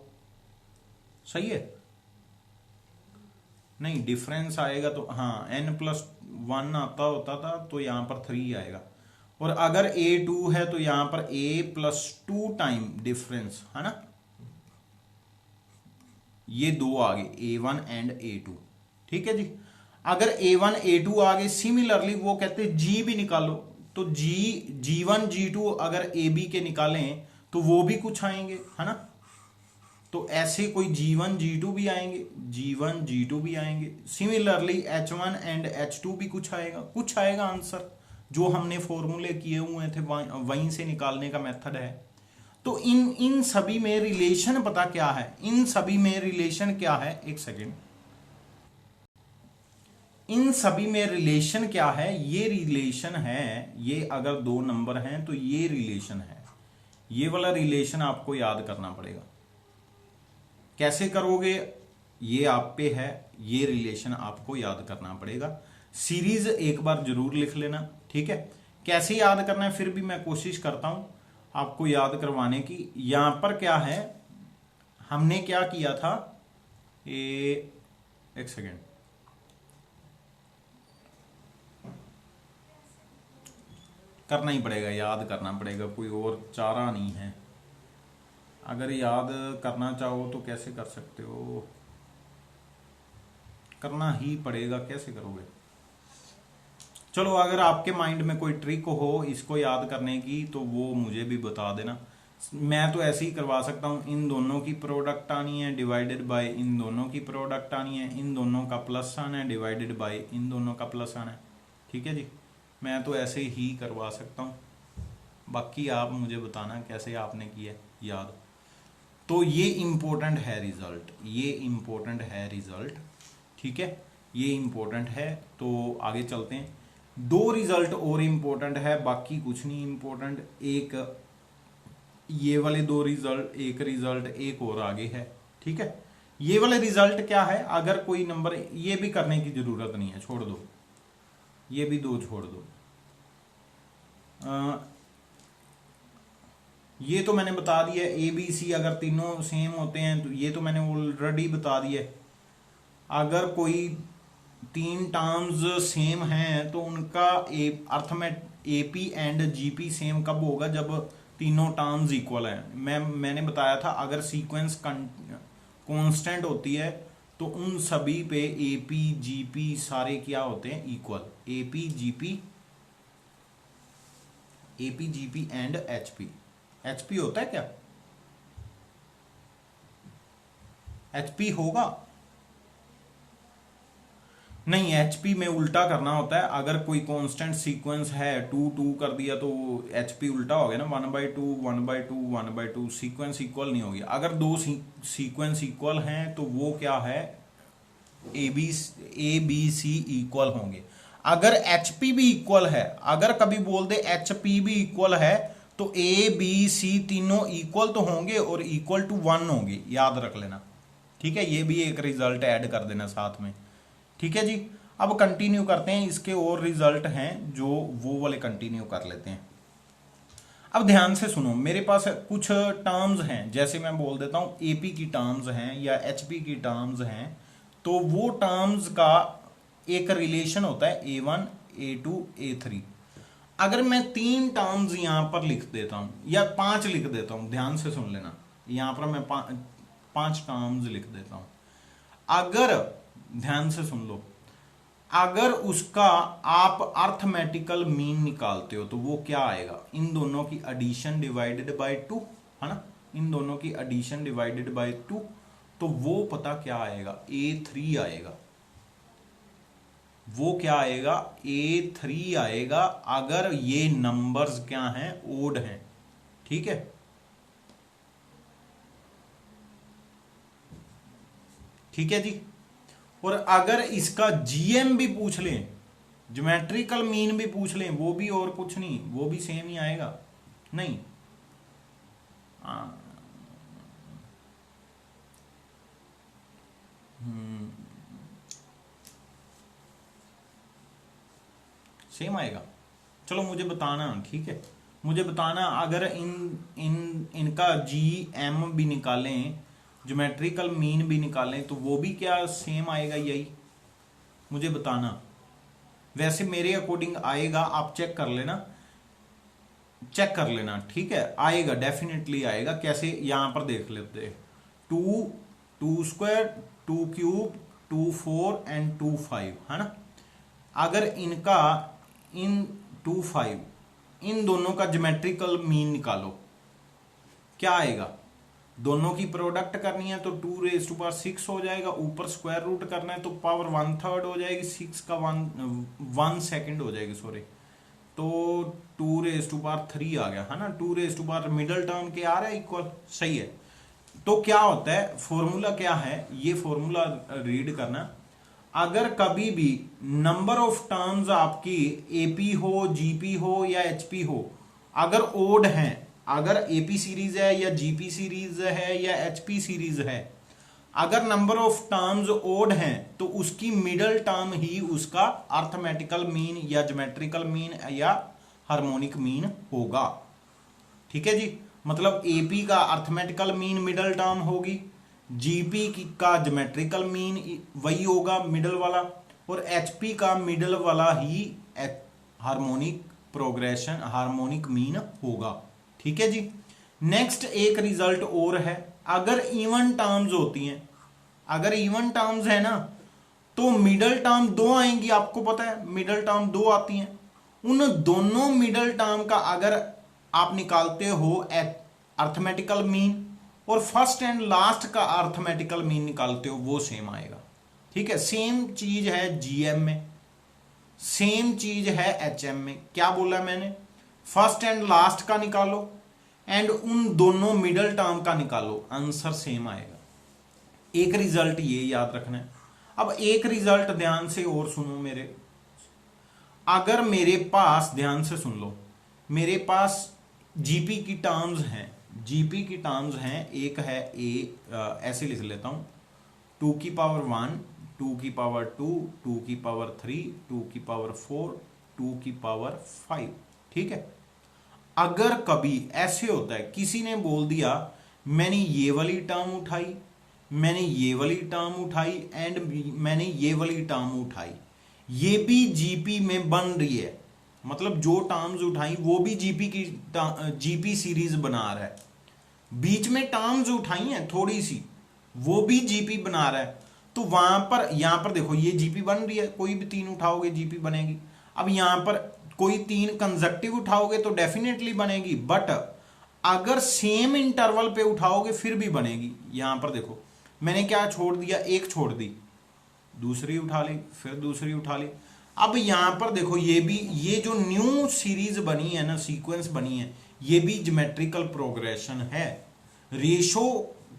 सही है? नहीं, डिफरेंस आएगा तो हाँ, n+1 आता होता था तो यहां पर 3 आएगा, और अगर a2 है तो यहां पर a+2 टाइम डिफरेंस है ना, ये दो आ गए a1 एंड a2। ठीक है जी। अगर a1 a2 आ गए, सिमिलरली वो कहते हैं g भी निकालो, तो g1 g2 अगर ab के निकालें तो वो भी कुछ आएंगे है ना, तो ऐसे कोई g1 g2 भी आएंगे, g1 g2 भी आएंगे। सिमिलरली h1 एंड h2 भी कुछ आएगा आंसर, जो हमने फॉर्मूले किए हुए थे वहीं से निकालने का मेथड है। तो इन सभी में रिलेशन पता क्या है, इन सभी में रिलेशन क्या है, एक सेकेंड, इन सभी में रिलेशन क्या है, ये रिलेशन है, ये अगर दो नंबर हैं तो ये रिलेशन है, ये वाला रिलेशन आपको याद करना पड़ेगा। कैसे करोगे, ये आप पे है, ये रिलेशन आपको याद करना पड़ेगा। सीरीज एक बार जरूर लिख लेना, ठीक है। कैसे याद करना है फिर भी मैं कोशिश करता हूं आपको याद करवाने की। यहां पर क्या है, हमने क्या किया था, एक सेकेंड, करना ही पड़ेगा, याद करना पड़ेगा, कोई और चारा नहीं है। अगर याद करना चाहो तो कैसे कर सकते हो, करना ही पड़ेगा, कैसे करोगे। चलो, अगर आपके माइंड में कोई ट्रिक हो इसको याद करने की तो वो मुझे भी बता देना। मैं तो ऐसे ही करवा सकता हूं, इन दोनों की प्रोडक्ट आनी है डिवाइडेड बाय इन दोनों की प्रोडक्ट आनी है, इन दोनों का प्लस आना है डिवाइडेड बाय इन दोनों का प्लस आना है। ठीक है जी, मैं तो ऐसे ही करवा सकता हूं, बाकी आप मुझे बताना कैसे आपने किया याद। तो ये इंपॉर्टेंट है रिजल्ट, ये इंपॉर्टेंट है रिजल्ट, ठीक है, ये इंपॉर्टेंट है। तो आगे चलते हैं, दो रिजल्ट और इंपॉर्टेंट है, बाकी कुछ नहीं इंपॉर्टेंट। एक ये वाले दो रिजल्ट, एक रिजल्ट एक और आगे है, ठीक है। ये वाले रिजल्ट क्या है, अगर कोई नंबर, ये भी करने की जरूरत नहीं है, छोड़ दो, ये भी दो छोड़ दो। ये तो मैंने बता दिया, ए बी सी अगर तीनों सेम होते हैं तो ये तो मैंने ऑलरेडी बता दिया। अगर कोई तीन टर्म्स सेम हैं तो उनका अर्थ में एपी एंड जीपी सेम कब होगा, जब तीनों टर्म्स इक्वल हैं। मैंने बताया था अगर सीक्वेंस कांस्टेंट होती है तो उन सभी पे एपी जीपी सारे क्या होते हैं, equal. AP GP and HP होता है क्या, एचपी होगा नहीं, एचपी में उल्टा करना होता है। अगर कोई कांस्टेंट सीक्वेंस है 2 कर दिया तो एचपी उल्टा हो गया ना, 1/2 1/2 1/2, सीक्वेंस इक्वल नहीं होगी। अगर दो सीक्वेंस इक्वल हैं तो वो क्या है, ए बी सी इक्वल होंगे। अगर एचपी भी इक्वल है, अगर कभी बोल दे एचपी भी इक्वल है तो ए बी सी तीनों इक्वल तो होंगे और इक्वल टू 1 होंगे, याद रख लेना, ठीक है। ये भी एक रिजल्ट ऐड कर देना साथ में, ठीक है जी। अब कंटिन्यू करते हैं, इसके और रिजल्ट हैं जो वो वाले कंटिन्यू कर लेते हैं। अब ध्यान से सुनो, मेरे पास कुछ टर्म्स हैं, जैसे मैं बोल देता हूं एपी की टर्म्स हैं या एचपी की टर्म्स हैं, तो वो टर्म्स का एक रिलेशन होता है A1 A2 A3। अगर मैं 3 टर्म्स यहां पर लिख देता हूं या 5 लिख देता हूं, ध्यान से सुन लेना, यहां पर मैं 5 टर्म्स लिख देता हूं, अगर ध्यान से सुन लो, अगर उसका आप अर्थमेटिकल मीन निकालते हो तो वो क्या आएगा, इन दोनों की एडिशन डिवाइडेड बाय 2 है ना, इन दोनों की एडिशन डिवाइडेड बाय 2, तो वो पता क्या आएगा, A3 आएगा। वो क्या आएगा, A3 आएगा, अगर ये नंबर्स क्या हैं, ओड हैं, ठीक है। ठीक है जी। और अगर इसका जीएम भी पूछ लें, ज्योमेट्रिकल मीन भी पूछ लें, वो भी और कुछ नहीं, वो भी सेम ही आएगा, नहीं सेम आएगा। चलो मुझे बताना, ठीक है, मुझे बताना, अगर इनका जी एम भी निकालें ज्योमेट्रिकल मीन भी निकालें तो वो भी क्या सेम आएगा, यही मुझे बताना। वैसे मेरे अकॉर्डिंग आएगा, आप चेक कर लेना, चेक कर लेना, ठीक है, आएगा, डेफिनेटली आएगा। कैसे, यहां पर देख लेते हैं, 2 2 क्यूब 2 4 एंड 2 5, है ना। अगर इनका इन 2 5 इन दोनों का ज्योमेट्रिकल मीन निकालो, क्या आएगा, दोनों की प्रोडक्ट करनी है तो 2⁻6 हो जाएगा, ऊपर स्क्वायर रूट करना है तो पावर 1/3 हो जाएगी, 6 का 1 सेकेंड हो जाएगी, सॉरी, तो 2⁻3 आ गया, है ना। 2 मिडल टर्म के आ रहा है इक्वल, सही है। तो क्या होता है, फॉर्मूला क्या है, ये फॉर्मूला रीड करना। अगर कभी भी नंबर ऑफ टर्म्स आपकी एपी हो, जीपी हो या एचपी हो, अगर ओड हैं, अगर एपी सीरीज है या जीपी सीरीज है या एचपी सीरीज है, अगर नंबर ऑफ टर्म्स ओड हैं तो उसकी मिडल टर्म ही उसका अर्थमेटिकल मीन या ज्योमेट्रिकल मीन या हार्मोनिक मीन होगा, ठीक है जी। मतलब एपी का अर्थमेटिकल मीन मिडल टर्म होगी, जीपी का ज्योमेट्रिकल मीन वही होगा मिडल वाला, और एचपी का मिडल वाला ही हार्मोनिक प्रोग्रेशन हार्मोनिक मीन होगा, ठीक है जी। नेक्स्ट एक रिजल्ट और है, अगर इवन टर्म्स होती हैं, अगर इवन टर्म्स है ना, तो मिडल टर्म 2 आएंगी, आपको पता है मिडल टर्म 2 आती हैं। उन दोनों मिडल टर्म का अगर आप निकालते हो अर्थमेटिकल मीन, और फर्स्ट एंड लास्ट का अर्थमेटिकल मीन निकालते हो, वो सेम आएगा, ठीक है। सेम चीज है जीएम में, सेम चीज है एचएम में। क्या बोला मैंने, फर्स्ट एंड लास्ट का निकालो एंड उन दोनों मिडल टर्म का निकालो, आंसर सेम आएगा। एक रिजल्ट ये याद रखना है। अब एक रिजल्ट ध्यान से और सुनो मेरे, अगर मेरे पास, ध्यान से सुन लो, मेरे पास जीपी की टर्म्स हैं, जीपी की टर्म्स हैं, एक है ऐसे लिख लेता हूं, 2 की पावर 1, 2 की पावर 2, 2 की पावर 3, 2 की पावर 4, 2 की पावर 5, ठीक है। अगर कभी ऐसे होता है, किसी ने बोल दिया मैंने ये वाली टर्म उठाई, मैंने ये वाली टर्म उठाई एंड मैंने ये वाली टर्म उठाई, ये भी जीपी में बन रही है, मतलब जो टर्म्स उठाई वो भी जीपी की जीपी सीरीज बना रहा है, बीच में टर्म्स उठाई हैं थोड़ी सी, वो भी जीपी बना रहा है, तो वहां पर, यहां पर देखो ये जीपी बन रही है, कोई भी 3 उठाओगे जीपी बनेगी। अब यहां पर कोई 3 कंसेक्टिव उठाओगे तो डेफिनेटली बनेगी, बट अगर सेम इंटरवल पे उठाओगे फिर भी बनेगी। यहां पर देखो मैंने क्या छोड़ दिया, एक छोड़ दी, दूसरी उठा ली, फिर दूसरी उठा ली। अब यहां पर देखो ये भी, ये जो न्यू सीरीज बनी है ना, सीक्वेंस बनी है, ये भी ज्योमेट्रिकल प्रोग्रेशन है। रेशो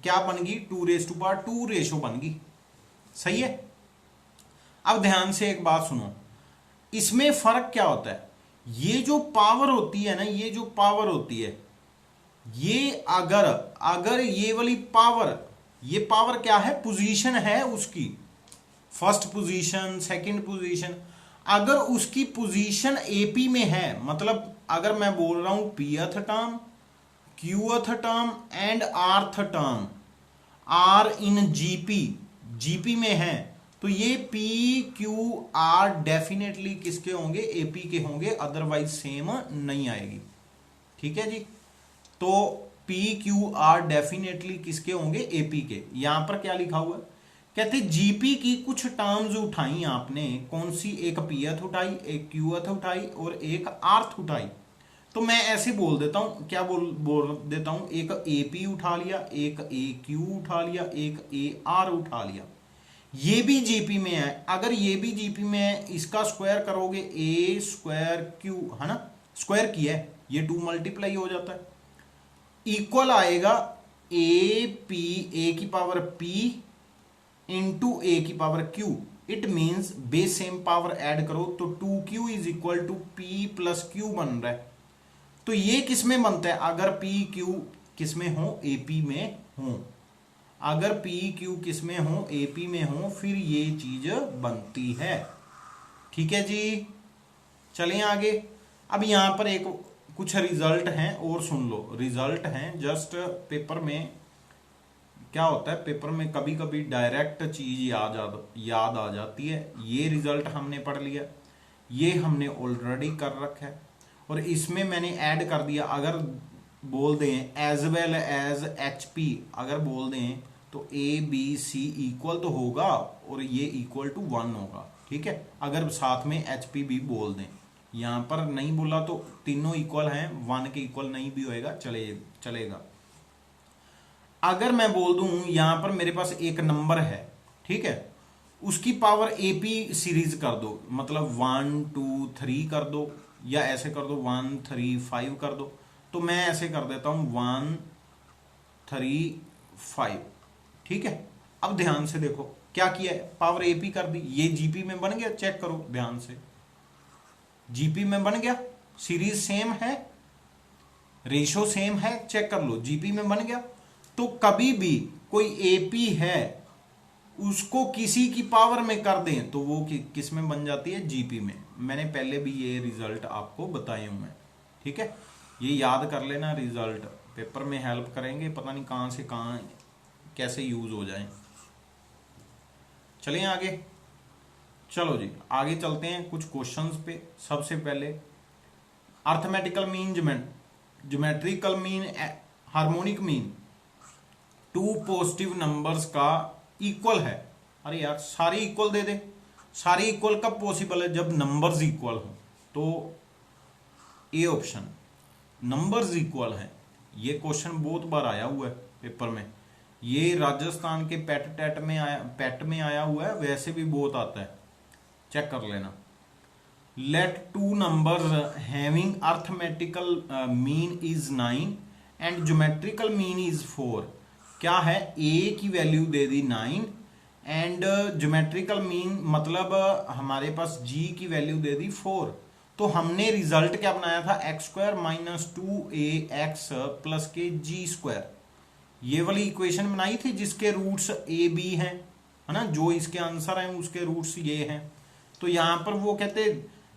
क्या बन गई, 2:2 रेशो बन गई, सही है। अब ध्यान से एक बात सुनो, इसमें फर्क क्या होता है, ये जो पावर होती है ना, ये जो पावर होती है, ये अगर ये वाली पावर, ये पावर क्या है, पोजीशन है उसकी, फर्स्ट पोजीशन, सेकंड पोजीशन, अगर उसकी पोजीशन एपी में है, मतलब अगर मैं बोल रहा हूं pth term, qth term and rth term are in GP, GP में है, तो ये पी क्यू आर डेफिनेटली किसके होंगे, एपी के होंगे, अदरवाइज सेम नहीं आएगी, ठीक है जी। तो पी क्यू आर डेफिनेटली किसके होंगे, एपी के। यहां पर क्या लिखा हुआ है, कहते जीपी की कुछ टर्म्स उठाई आपने, कौन सी, एक पीएथ उठाई, एक क्यूएथ उठाई और एक आर्थ उठाई, तो मैं ऐसे बोल देता हूं, क्या बोल देता हूं, एक एपी उठा लिया, एक ए क्यू उठा लिया, एक ए आर उठा लिया, ये भी जीपी में है। अगर ये भी जीपी में है, इसका स्क्वायर करोगे ए स्क्वायर क्यू, है ना, स्क्वायर किया है, ये 2 मल्टीप्लाई हो जाता है, इक्वल आएगा ए पी, ए की पावर पी इंटू ए की power Q, it means base same power add करो तो 2q is equal to P plus Q बन रहा है। तो ये किसमें बनता है, अगर पी क्यू किसमें हो, एपी में हो, अगर पी क्यू किसमें हो, एपी में हो, फिर ये चीज बनती है, ठीक है जी। चलिए आगे। अब यहां पर एक कुछ रिजल्ट हैं और सुन लो, रिजल्ट हैं, जस्ट पेपर में क्या होता है पेपर में कभी कभी डायरेक्ट चीज याद आ जाती है। ये रिजल्ट हमने पढ़ लिया, ये हमने ऑलरेडी कर रखा है, और इसमें मैंने ऐड कर दिया। अगर बोल दें एज वेल एज HP, अगर बोल दें तो ABC इक्वल तो होगा और ये इक्वल टू 1 होगा, ठीक है। अगर साथ में HP भी बोल दें, यहां पर नहीं बोला तो तीनों इक्वल हैं, 1 के इक्वल नहीं भी होएगा, चलेगा। अगर मैं बोल दूं यहां पर मेरे पास एक नंबर है, ठीक है, उसकी पावर AP सीरीज कर दो, मतलब 1 2 3 कर दो, या ऐसे कर दो 1 3 5 कर दो। तो मैं ऐसे कर देता हूं 1 3 5, ठीक है। अब ध्यान से देखो क्या किया है, पावर AP कर दी, ये GP में बन गया, चेक करो ध्यान से, GP में बन गया, सीरीज सेम है, रेशो सेम है, चेक कर लो, GP में बन गया। तो कभी भी कोई AP है उसको किसी की पावर में कर दें तो वो किस में बन जाती है, GP में। मैंने पहले भी ये रिजल्ट आपको बताए हुए हैं, ठीक है। ये याद कर लेना, रिजल्ट पेपर में हेल्प करेंगे, पता नहीं कहां से कहां कैसे यूज हो जाए। चलिए आगे, चलो जी आगे चलते हैं कुछ क्वेश्चंस पे। सबसे पहले arithmetical mean, geometrical mean, harmonic mean two positive numbers का इक्वल है। अरे यार सारे इक्वल दे दे, सारे इक्वल कब पॉसिबल है, जब नंबर्स इक्वल हो। तो ए ऑप्शन, नंबर्स इक्वल हैं। ये क्वेश्चन बहुत बार आया हुआ है पेपर में, ये राजस्थान के पेट में आया हुआ है, वैसे भी बहुत आता है, चेक कर लेना। Let two numbers having arithmetical mean is 9 and geometrical mean is 4। क्या है, ए की वैल्यू दे दी 9 एंड ज्योमेट्रिकल मीन मतलब हमारे पास जी की वैल्यू दे दी 4। तो हमने रिजल्ट क्या बनाया था, x² माइनस 2ax प्लस के g², ये वाली इक्वेशन बनाई थी जिसके रूट्स a b हैं, है ना, जो इसके आंसर हैं उसके रूट्स ये हैं। तो यहां पर वो कहते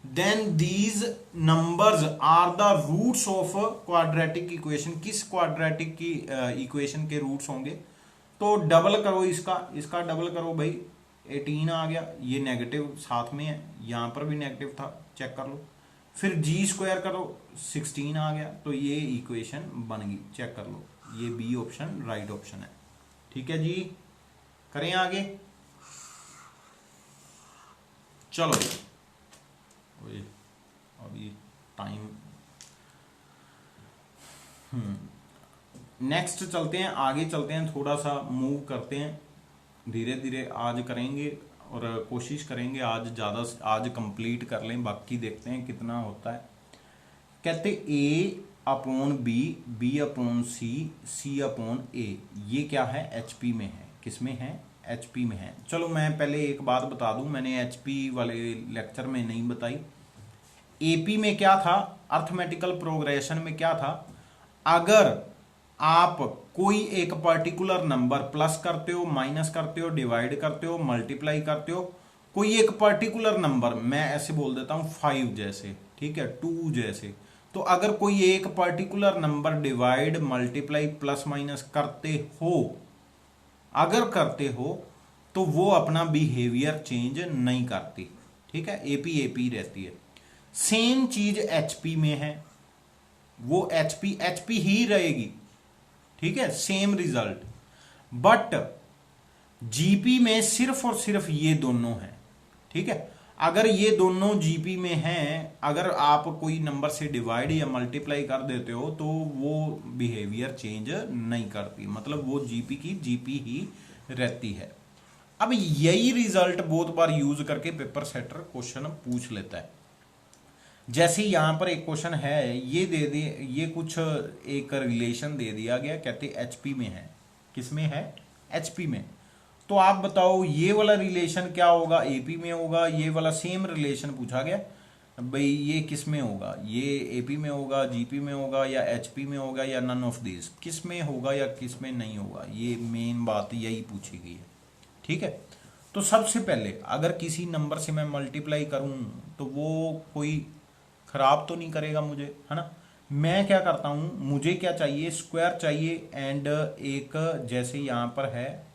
then these numbers are the roots of quadratic equation. किस क्वाड्रेटिक की इक्वेशन के रूट्स होंगे, तो डबल करो इसका डबल करो भाई, 18 आ गया, ये नेगेटिव साथ में है, यहां पर भी नेगेटिव था, चेक कर लो। फिर g² करो, 16 आ गया, तो ये इक्वेशन बन गई, चेक कर लो। ये बी ऑप्शन राइट ऑप्शन है, ठीक है जी। करें आगे, चलो अभी टाइम, नेक्स्ट चलते हैं, आगे चलते हैं, थोड़ा सा मूव करते हैं, धीरे धीरे आज करेंगे और कोशिश करेंगे आज कंप्लीट कर लें, बाकी देखते हैं कितना होता है। कहते A/B, B/C, C/A, ये क्या है, HP में है, किसमें है, HP में है। चलो मैं पहले एक बात बता दूं, मैंने HP वाले लेक्चर में नहीं बताई। AP में क्या था, अर्थमेटिकल प्रोग्रेशन में क्या था, अगर आप कोई एक पर्टिकुलर नंबर प्लस करते हो, माइनस करते हो, डिवाइड करते हो, मल्टीप्लाई करते हो, कोई एक पर्टिकुलर नंबर, मैं ऐसे बोल देता हूं 5 जैसे, ठीक है, 2 जैसे, तो अगर कोई एक particular number divide, multiply, plus minus करते हो, अगर करते हो तो वो अपना बिहेवियर चेंज नहीं करती, ठीक है, AP रहती है। सेम चीज HP में है, वो HP ही रहेगी, ठीक है, सेम रिजल्ट। बट GP में सिर्फ और सिर्फ ये दोनों हैं, ठीक है। अगर ये दोनों GP में हैं, अगर आप कोई नंबर से डिवाइड या मल्टीप्लाई कर देते हो तो वो बिहेवियर चेंज नहीं करती, मतलब वो GP की GP ही रहती है। अब यही रिजल्ट बहुत बार यूज करके पेपर सेटर क्वेश्चन पूछ लेता है। जैसे यहां पर एक क्वेश्चन है, ये दे दे, ये कुछ एक रिलेशन दे दिया गया, कहते HP में है, किसमें है, HP में। तो आप बताओ ये वाला रिलेशन क्या होगा, AP में होगा, ये वाला सेम रिलेशन पूछा गया भाई, ये किस में होगा, ये AP में होगा, GP में होगा, या HP में होगा, या नन ऑफ दिस, किस में होगा या किस में नहीं होगा, ये मेन बात यही पूछी गई है, ठीक है। तो सबसे पहले अगर किसी नंबर से मैं मल्टीप्लाई करूं तो वो कोई खराब तो नहीं करेगा मुझे, है ना, मैं क्या करता हूं, मुझे क्या चाहिए, स्क्वायर चाहिए एंड एक जैसे यहां पर है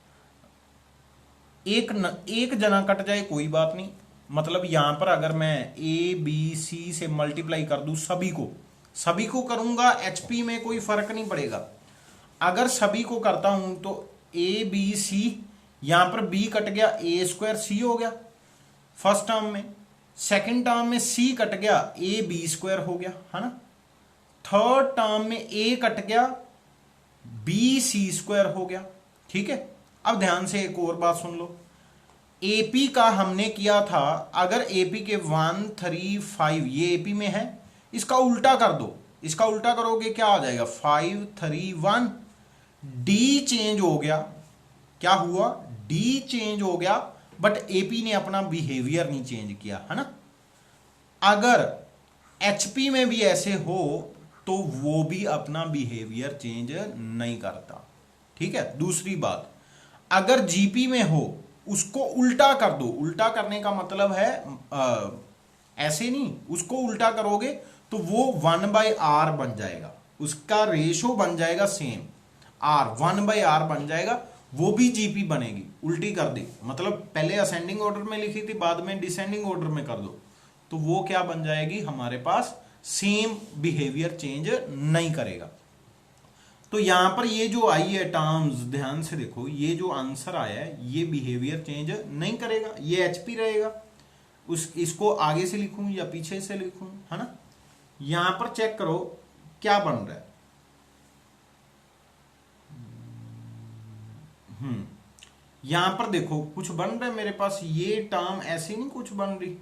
एक जना कट जाए कोई बात नहीं, मतलब यहां पर अगर मैं ए बी सी से मल्टीप्लाई कर दूं सभी को करूंगा एचपी में कोई फर्क नहीं पड़ेगा। अगर सभी को करता हूं तो ए बी सी, यहां पर बी कट गया, ए स्क्वायर सी हो गया फर्स्ट टर्म में, सेकंड टर्म में सी कट गया, ए बी स्क्वायर हो गया, है ना। थर्ड टर्म में ए कट गया, बी सी स्क्वायर हो गया। ठीक है, अब ध्यान से एक और बात सुन लो, एपी का हमने किया था, अगर एपी के 1 3 5 ये एपी में है, इसका उल्टा कर दो, इसका उल्टा करोगे क्या आ जाएगा 5 3 1, डी चेंज हो गया, क्या हुआ डी चेंज हो गया, बट एपी ने अपना बिहेवियर नहीं चेंज किया, है ना। अगर एचपी में भी ऐसे हो तो वो भी अपना बिहेवियर चेंज नहीं करता। ठीक है, दूसरी बात, अगर जीपी में हो उसको उल्टा कर दो, उल्टा करने का मतलब है ऐसे नहीं, उसको उल्टा करोगे तो वो 1/r बन जाएगा, उसका रेशो बन जाएगा सेम, r 1/r बन जाएगा, वो भी जीपी बनेगी, उल्टी कर दी, मतलब पहले असेंडिंग ऑर्डर में लिखी थी बाद में डिसेंडिंग ऑर्डर में कर दो तो वो क्या बन जाएगी हमारे पास, सेम बिहेवियर चेंज नहीं करेगा। तो यहां पर ये जो आई है टर्म्स, ध्यान से देखो, ये जो आंसर आया है ये बिहेवियर चेंज नहीं करेगा, ये एचपी रहेगा। इसको आगे से लिखूं या पीछे से लिखूं, है ना। यहां पर चेक करो क्या बन रहा है, यहां पर देखो कुछ बन रहा है मेरे पास, ये टर्म ऐसी नहीं कुछ बन रही,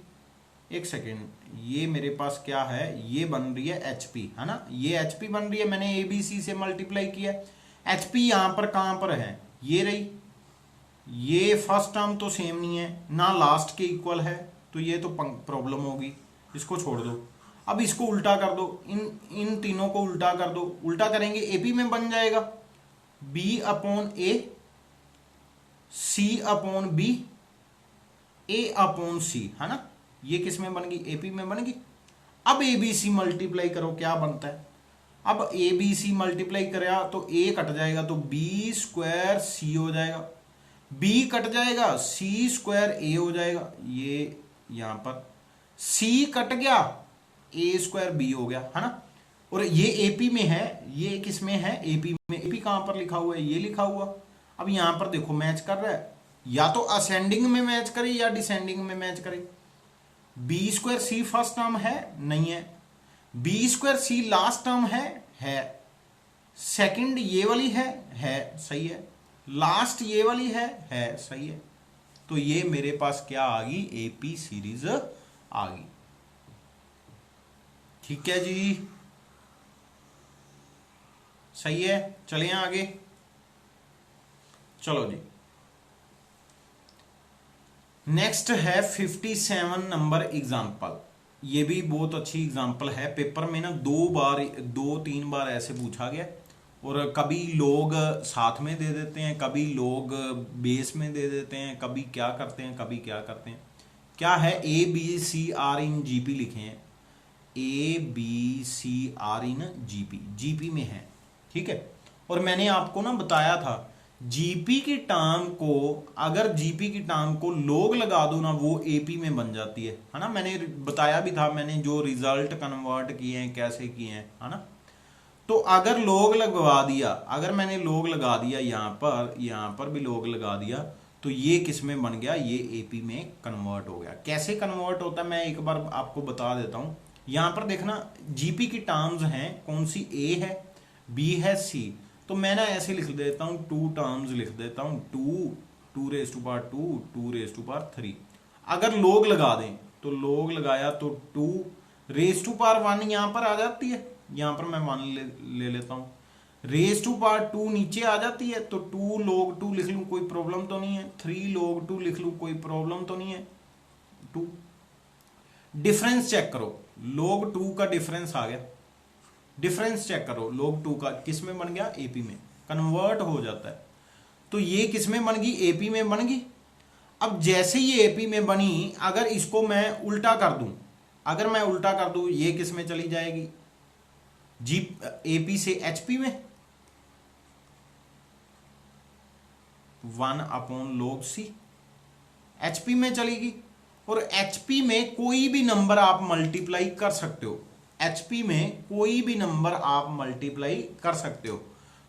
एक सेकेंड, ये मेरे पास क्या है, ये बन रही है एचपी, है ना, ये एचपी बन रही है, मैंने एबीसी से मल्टीप्लाई किया, एचपी यहां पर कहां पर है, ये रही, ये फर्स्ट टर्म तो सेम नहीं है ना, लास्ट के इक्वल है, तो ये तो प्रॉब्लम होगी, इसको छोड़ दो। अब इसको उल्टा कर दो, इन तीनों को उल्टा कर दो, उल्टा करेंगे एपी में बन जाएगा बी अपॉन ए, सी अपॉन बी, ए अपॉन सी, है ना, ये किस में बन गई, एपी में बन गई। अब एबीसी मल्टीप्लाई करो क्या बनता है, अब एबीसी मल्टीप्लाई करेगा तो ए कट जाएगा तो बी स्क्वायर सी हो जाएगा, बी कट जाएगा सी स्क्वायर ए हो जाएगा, ये यहां पर सी कट गया ए स्क्वायर बी हो गया, है ना। और ये एपी में है, ये किस में है, एपी में, एपी कहां पर लिखा हुआ है, ये लिखा हुआ। अब यहां पर देखो मैच कर रहा है, या तो असेंडिंग में मैच करे या डिसेंडिंग में मैच करे। बी स्क्वायर सी फर्स्ट टर्म है, नहीं है, बी स्क्वायर सी लास्ट टर्म है, सेकंड ये वाली है, सही है, लास्ट ये वाली है, सही है, तो ये मेरे पास क्या आ गई, एपी सीरीज आ गई। ठीक है जी, सही है, चलिए आगे, चलो जी, नेक्स्ट है 57 नंबर एग्जाम्पल। ये भी बहुत अच्छी एग्जाम्पल है, पेपर में ना 2-3 बार ऐसे पूछा गया, और कभी लोग साथ में दे देते हैं, कभी लोग बेस में दे देते हैं, कभी क्या करते हैं, कभी क्या करते हैं। क्या है, A B C are in GP लिखे हैं, A B C are in GP, GP में है, ठीक है। और मैंने आपको ना बताया था जीपी की टर्म को, अगर जीपी की टर्म को लोग लगा दो ना वो एपी में बन जाती है ना, मैंने बताया भी था, मैंने जो रिजल्ट कन्वर्ट किए हैं कैसे किए हैं, है ना। तो अगर लोग लगवा दिया, अगर मैंने लोग लगा दिया यहां पर भी लोग लगा दिया, तो ये किस में बन गया, ये एपी में कन्वर्ट हो गया। कैसे कन्वर्ट होता है मैं एक बार आपको बता देता हूं। यहां पर देखना जीपी की टर्म्स हैं, कौन सी, ए है, बी है, सी, तो मैं ना ऐसे लिख देता हूं, 2 टर्म्स लिख देता हूं, 2 raise to power 2, 2 raise to power 3। अगर लोग लगा दें तो लोग लगाया तो 2 रेज़ टू पावर 1 यहां पर आ जाती है, यहां पर मैं 1 ले लेता हूं, रेज़ टू पावर 2 नीचे आ जाती है, तो 2 log 2 लिख लूं, कोई प्रॉब्लम तो नहीं है, 3 log 2 लिख लूं, कोई प्रॉब्लम तो नहीं है, 2। डिफरेंस चेक करो, log 2 का डिफरेंस आ गया, डिफरेंस चेक करो, log 2 का किस में बन गया, एपी में कन्वर्ट हो जाता है। तो ये किस में बन गई, एपी में बन गई। अब जैसे ये एपी में बनी, अगर इसको मैं उल्टा कर दूं, अगर मैं उल्टा कर दूं, ये किस में चली जाएगी, जी एपी से एचपी में 1/log c एचपी में चलेगी। और एचपी में कोई भी नंबर आप मल्टीप्लाई कर सकते हो, एचपी में कोई भी नंबर आप मल्टीप्लाई कर सकते हो।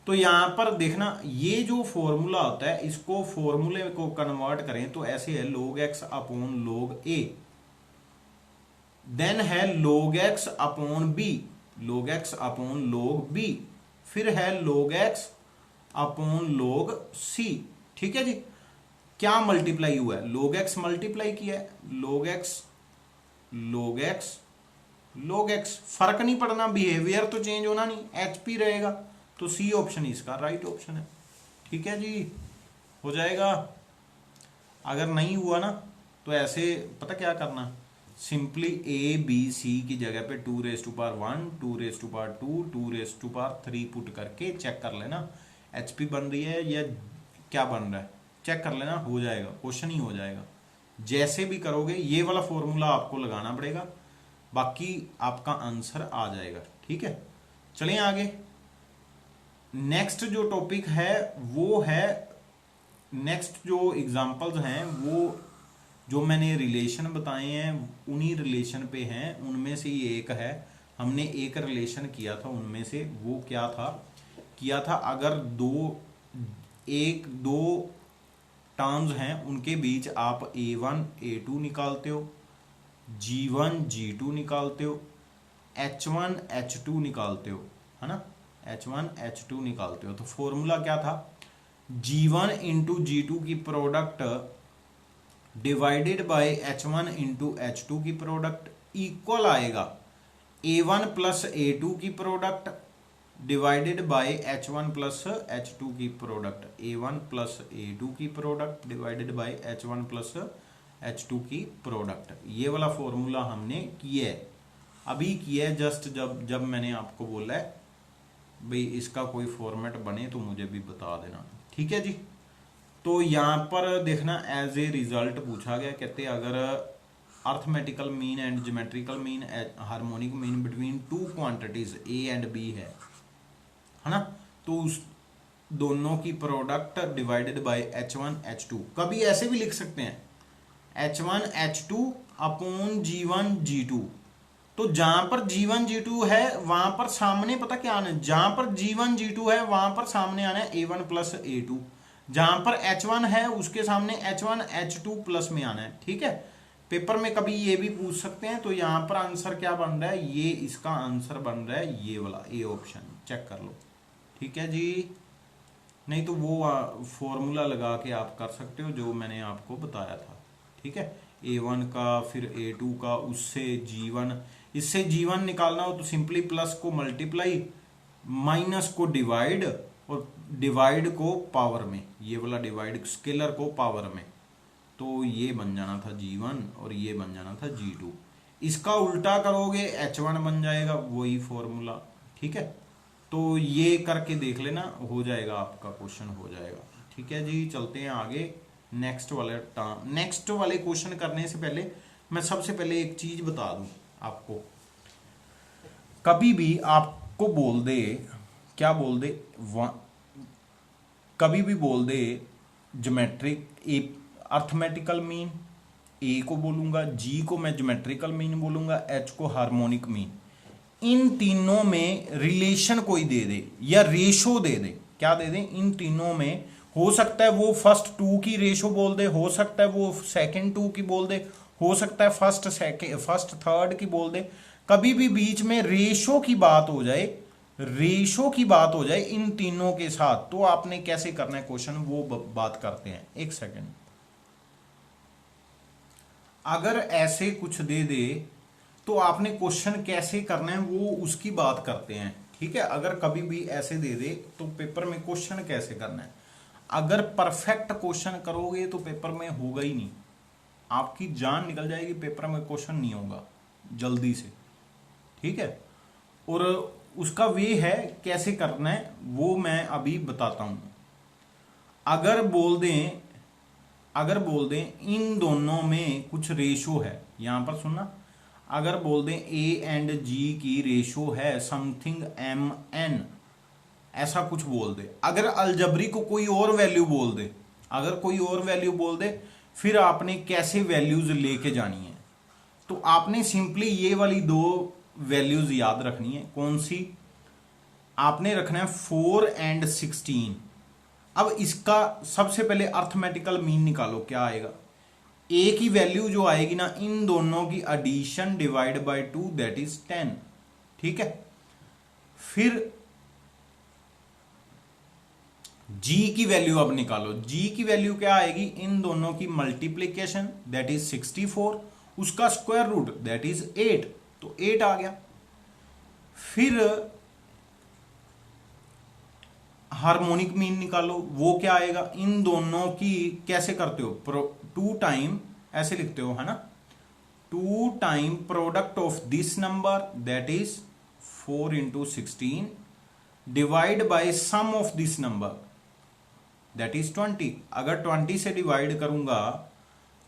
तो यहां पर देखना, ये जो फॉर्मूला होता है इसको फॉर्मूले को कन्वर्ट करें तो ऐसे है log x upon log a, देन है log x upon b, log x upon log b, फिर है log x upon log c। ठीक है जी, क्या मल्टीप्लाई हुआ है, log x मल्टीप्लाई किया है, log x log x log x, फर्क नहीं पड़ना, बिहेवियर तो चेंज होना नहीं, एचपी रहेगा। तो सी ऑप्शन इसका राइट ऑप्शन है। ठीक है जी, हो जाएगा। अगर नहीं हुआ ना तो ऐसे पता क्या करना, सिंपली ए बी सी की जगह पे 2⁻1 2⁻2 2⁻3 पुट करके चेक कर लेना एचपी बन रही है या क्या बन रहा है, चेक कर लेना, हो जाएगा, क्वेश्चन ही हो जाएगा। जैसे भी करोगे ये वाला फॉर्मूला आपको लगाना पड़ेगा, बाकी आपका आंसर आ जाएगा। ठीक है, चलिए आगे। नेक्स्ट जो टॉपिक है वो है, नेक्स्ट जो एग्जांपल्स हैं वो जो मैंने रिलेशन बताए हैं उन्हीं रिलेशन पे हैं, उनमें से ये एक है, हमने एक रिलेशन किया था उनमें से, वो क्या था, किया था अगर दो टर्म्स हैं उनके बीच आप a1 a2 निकालते हो, g1 g2 निकालते हो, h1 h2 निकालते हो, है ना, h1 h2 निकालते हो, तो फॉर्मूला क्या था, g1 इंटू g2 की product divided by h1 into h2 की प्रोडक्ट इक्वल आएगा a1 प्लस a2 की product divided by h1 plus h2 की प्रोडक्ट, a1 प्लस a2 की product divided by h1 plus h2 की प्रोडक्ट। ये वाला फॉर्मूला हमने किया है, अभी किया है जस्ट, जब मैंने आपको बोला है भाई इसका कोई फॉर्मेट बने तो मुझे भी बता देना। ठीक है जी, तो यहां पर देखना एज ए रिजल्ट पूछा गया, कहते अगर arithmetical mean and geometrical mean harmonic mean between two quantities A and B है ना, तो उस दोनों की product divided by h1 h2, कभी ऐसे भी लिख सकते हैं h1 h2 upon g1 g2। तो जहां पर g1 g2 है वहां पर सामने पता क्या आना है, जहां पर g1 g2 है वहां पर सामने आना है a1 प्लस a2, जहां पर h1 है उसके सामने h1 h2 प्लस में आना है। ठीक है, पेपर में कभी ये भी पूछ सकते हैं। तो यहां पर आंसर क्या बन रहा है, ये इसका आंसर बन रहा है ये वाला ए ऑप्शन, चेक कर लो। ठीक है जी, नहीं तो वो फॉर्मूला लगा के आप कर सकते हो जो मैंने आपको बताया था। ठीक है, a1 का फिर a2 का, उससे g1, इससे g1 निकालना हो तो सिंपली प्लस को मल्टीप्लाई, माइनस को डिवाइड, और डिवाइड को पावर में, ये वाला डिवाइड स्केलर को पावर में, तो ये बन जाना था g1 और ये बन जाना था g2। इसका उल्टा करोगे h1 बन जाएगा, वही फॉर्मूला। ठीक है, तो ये करके देख लेना, हो जाएगा आपका क्वेश्चन, हो जाएगा। ठीक है जी, चलते हैं आगे नेक्स्ट वाले क्वेश्चन करने से पहले मैं सबसे पहले एक चीज बता दूं आपको, कभी भी आपको बोल दे, क्या बोल दे, कभी भी बोल दे ज्योमेट्रिक अर्थमेटिकल मीन, ए को बोलूंगा, जी को मैं ज्योमेट्रिकल मीन बोलूंगा, एच को हार्मोनिक मीन, इन तीनों में रिलेशन कोई दे दे या रेशो दे दे, क्या दे दे, इन तीनों में हो सकता है वो फर्स्ट टू की रेशो बोल दे, हो सकता है वो सेकंड टू की बोल दे, हो सकता है फर्स्ट थर्ड की बोल दे, कभी भी बीच में रेशो की बात हो जाए, रेशो की बात हो जाए इन तीनों के साथ, तो आपने कैसे करना है क्वेश्चन, वो बात करते हैं। एक सेकंड, अगर ऐसे कुछ दे दे तो आपने क्वेश्चन कैसे करना है वो उसकी बात करते हैं। ठीक है, अगर कभी भी ऐसे दे दे तो पेपर में क्वेश्चन कैसे करना है, अगर परफेक्ट क्वेश्चन करोगे तो पेपर में होगा ही नहीं, आपकी जान निकल जाएगी, पेपर में क्वेश्चन नहीं होगा जल्दी से। ठीक है, और उसका वे है कैसे करना है वो मैं अभी बताता हूं। अगर बोल दें इन दोनों में कुछ रेशो है, यहां पर सुनना, अगर बोल दें ए एंड जी की रेशो है समथिंग एम एन, ऐसा कुछ बोल दे, अगर अलजबरी को कोई और वैल्यू बोल दे, अगर कोई और वैल्यू बोल दे, फिर आपने कैसे वैल्यूज लेके जानी है। तो आपने सिंपली ये वाली दो वैल्यूज याद रखनी है। कौन सी? आपने रखना है 4 एंड 16। अब इसका सबसे पहले अर्थमेटिकल मीन निकालो, क्या आएगा? ए की वैल्यू जो आएगी ना, इन दोनों की addition divide by 2 that is 10। ठीक है, फिर जी की वैल्यू अब निकालो। जी की वैल्यू क्या आएगी? इन दोनों की मल्टीप्लीकेशन दैट इज 64, उसका स्क्वायर रूट दैट इज 8, तो 8 आ गया। फिर हार्मोनिक मीन निकालो, वो क्या आएगा? इन दोनों की कैसे करते हो? 2 टाइम ऐसे लिखते हो, है ना, 2 time product of this number that is 4 into 16 divide by sum of this number that is 20। अगर 20 से डिवाइड करूंगा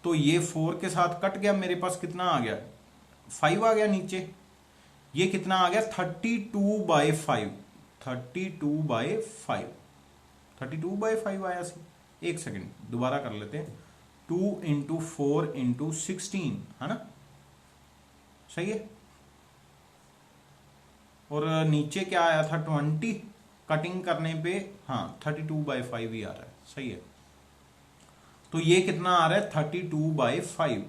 तो ये 4 के साथ कट गया, मेरे पास कितना आ गया? 5 आ गया नीचे। ये कितना आ गया? 32/5। 32/5 32/5 आया सी। एक सेकेंड दोबारा कर लेते हैं। 2 इंटू 4 इंटू 16, है ना, सही है। और नीचे क्या आया था? 20। कटिंग करने पे हाँ 32/5 ही आ रहा है, सही है। तो ये कितना आ रहा है? 32/5।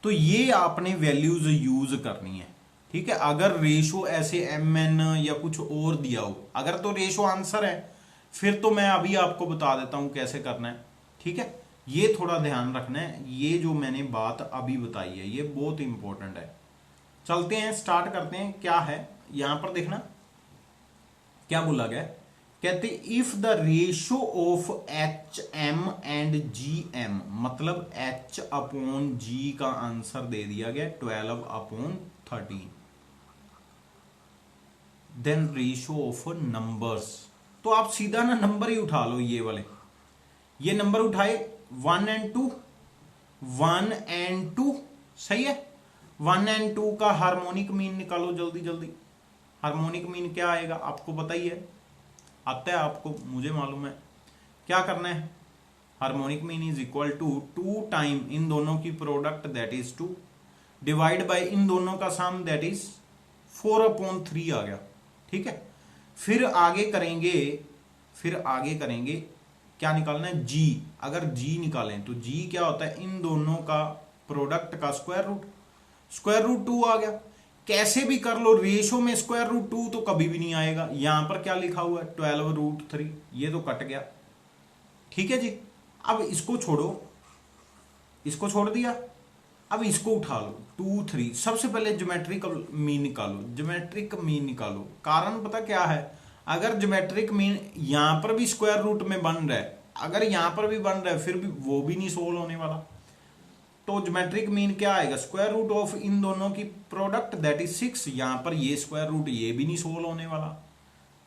तो ये आपने वैल्यूज यूज करनी है, ठीक है। अगर रेशो ऐसे एम एन या कुछ और दिया हो, अगर तो रेशो आंसर है, फिर तो मैं अभी आपको बता देता हूं कैसे करना है, ठीक है। ये थोड़ा ध्यान रखना है, ये जो मैंने बात अभी बताई है ये बहुत इंपॉर्टेंट है। चलते हैं, स्टार्ट करते हैं। क्या है यहां पर देखना, क्या बोला गया? कहते if the ratio of H M and G M, मतलब एच अपॉन जी का आंसर दे दिया गया 12/13, देन रेशो ऑफ नंबर्स। तो आप सीधा ना नंबर ही उठा लो, ये वाले, ये नंबर उठाए 1 एंड 2, 1 एंड 2, सही है। 1 एंड 2 का हार्मोनिक मीन निकालो जल्दी जल्दी। हार्मोनिक मीन क्या आएगा? आपको पता ही है, आता है आपको, मुझे मालूम है। क्या करना है? Harmonic mean is equal to 2 time इन दोनों की product that is 2 divide by इन दोनों का सम दैट इज 4/3 आ गया, ठीक है। फिर आगे करेंगे, क्या निकालना है? जी। अगर जी निकालें तो जी क्या होता है? इन दोनों का प्रोडक्ट का स्क्वायर रूट, स्क्वायर रूट 2 आ गया। कैसे भी कर लो, रेशो में स्क्वायर रूट 2 तो कभी भी नहीं आएगा। यहां पर क्या लिखा हुआ है? 12√3, ये तो कट गया, ठीक है जी। अब इसको छोड़ो, इसको छोड़ दिया, अब इसको उठा लो 2 3। सबसे पहले ज्योमेट्रिक मीन निकालो, ज्योमेट्रिक मीन निकालो। कारण पता क्या है? अगर ज्योमेट्रिक मीन यहां पर भी स्क्वायर रूट में बन रहा है, अगर यहां पर भी बन रहा है, फिर भी वो भी नहीं सोल्व होने वाला। तो ज्योमेट्रिक मीन क्या आएगा? स्क्वायर रूट ऑफ इन दोनों की प्रोडक्ट दैट इज 6। यहां पर ये स्क्वायर रूट, ये भी नहीं सोल्व होने वाला।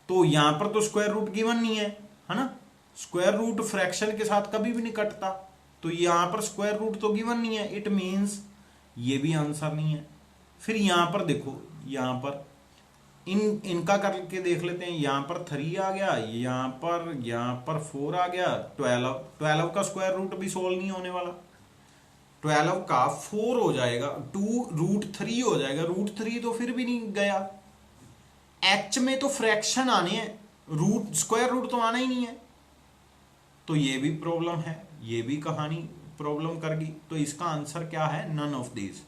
तो यहां पर तो स्क्वायर रूट गिवन नहीं है ना, स्क्वायर रूट फ्रैक्शन के साथ कभी भी नहीं कटता, तो यहां पर स्क्वायर रूट तो गिवन नहीं है, इट मीन्स ये भी आंसर नहीं है। फिर यहां पर देखो, यहां पर इनका करके देख लेते हैं। यहां पर 3 आ गया, यहां पर 4 आ गया, 12 का स्क्वायर रूट भी सोल्व नहीं होने वाला। 12 का 4 हो जाएगा, 2√3 हो जाएगा, √3 तो फिर भी नहीं गया। एच में तो फ्रैक्शन आने हैं, रूट स्क्वायर रूट तो आना ही नहीं है, तो ये भी प्रॉब्लम है, ये भी कहानी प्रॉब्लम कर गई। तो इसका आंसर क्या है? None of this.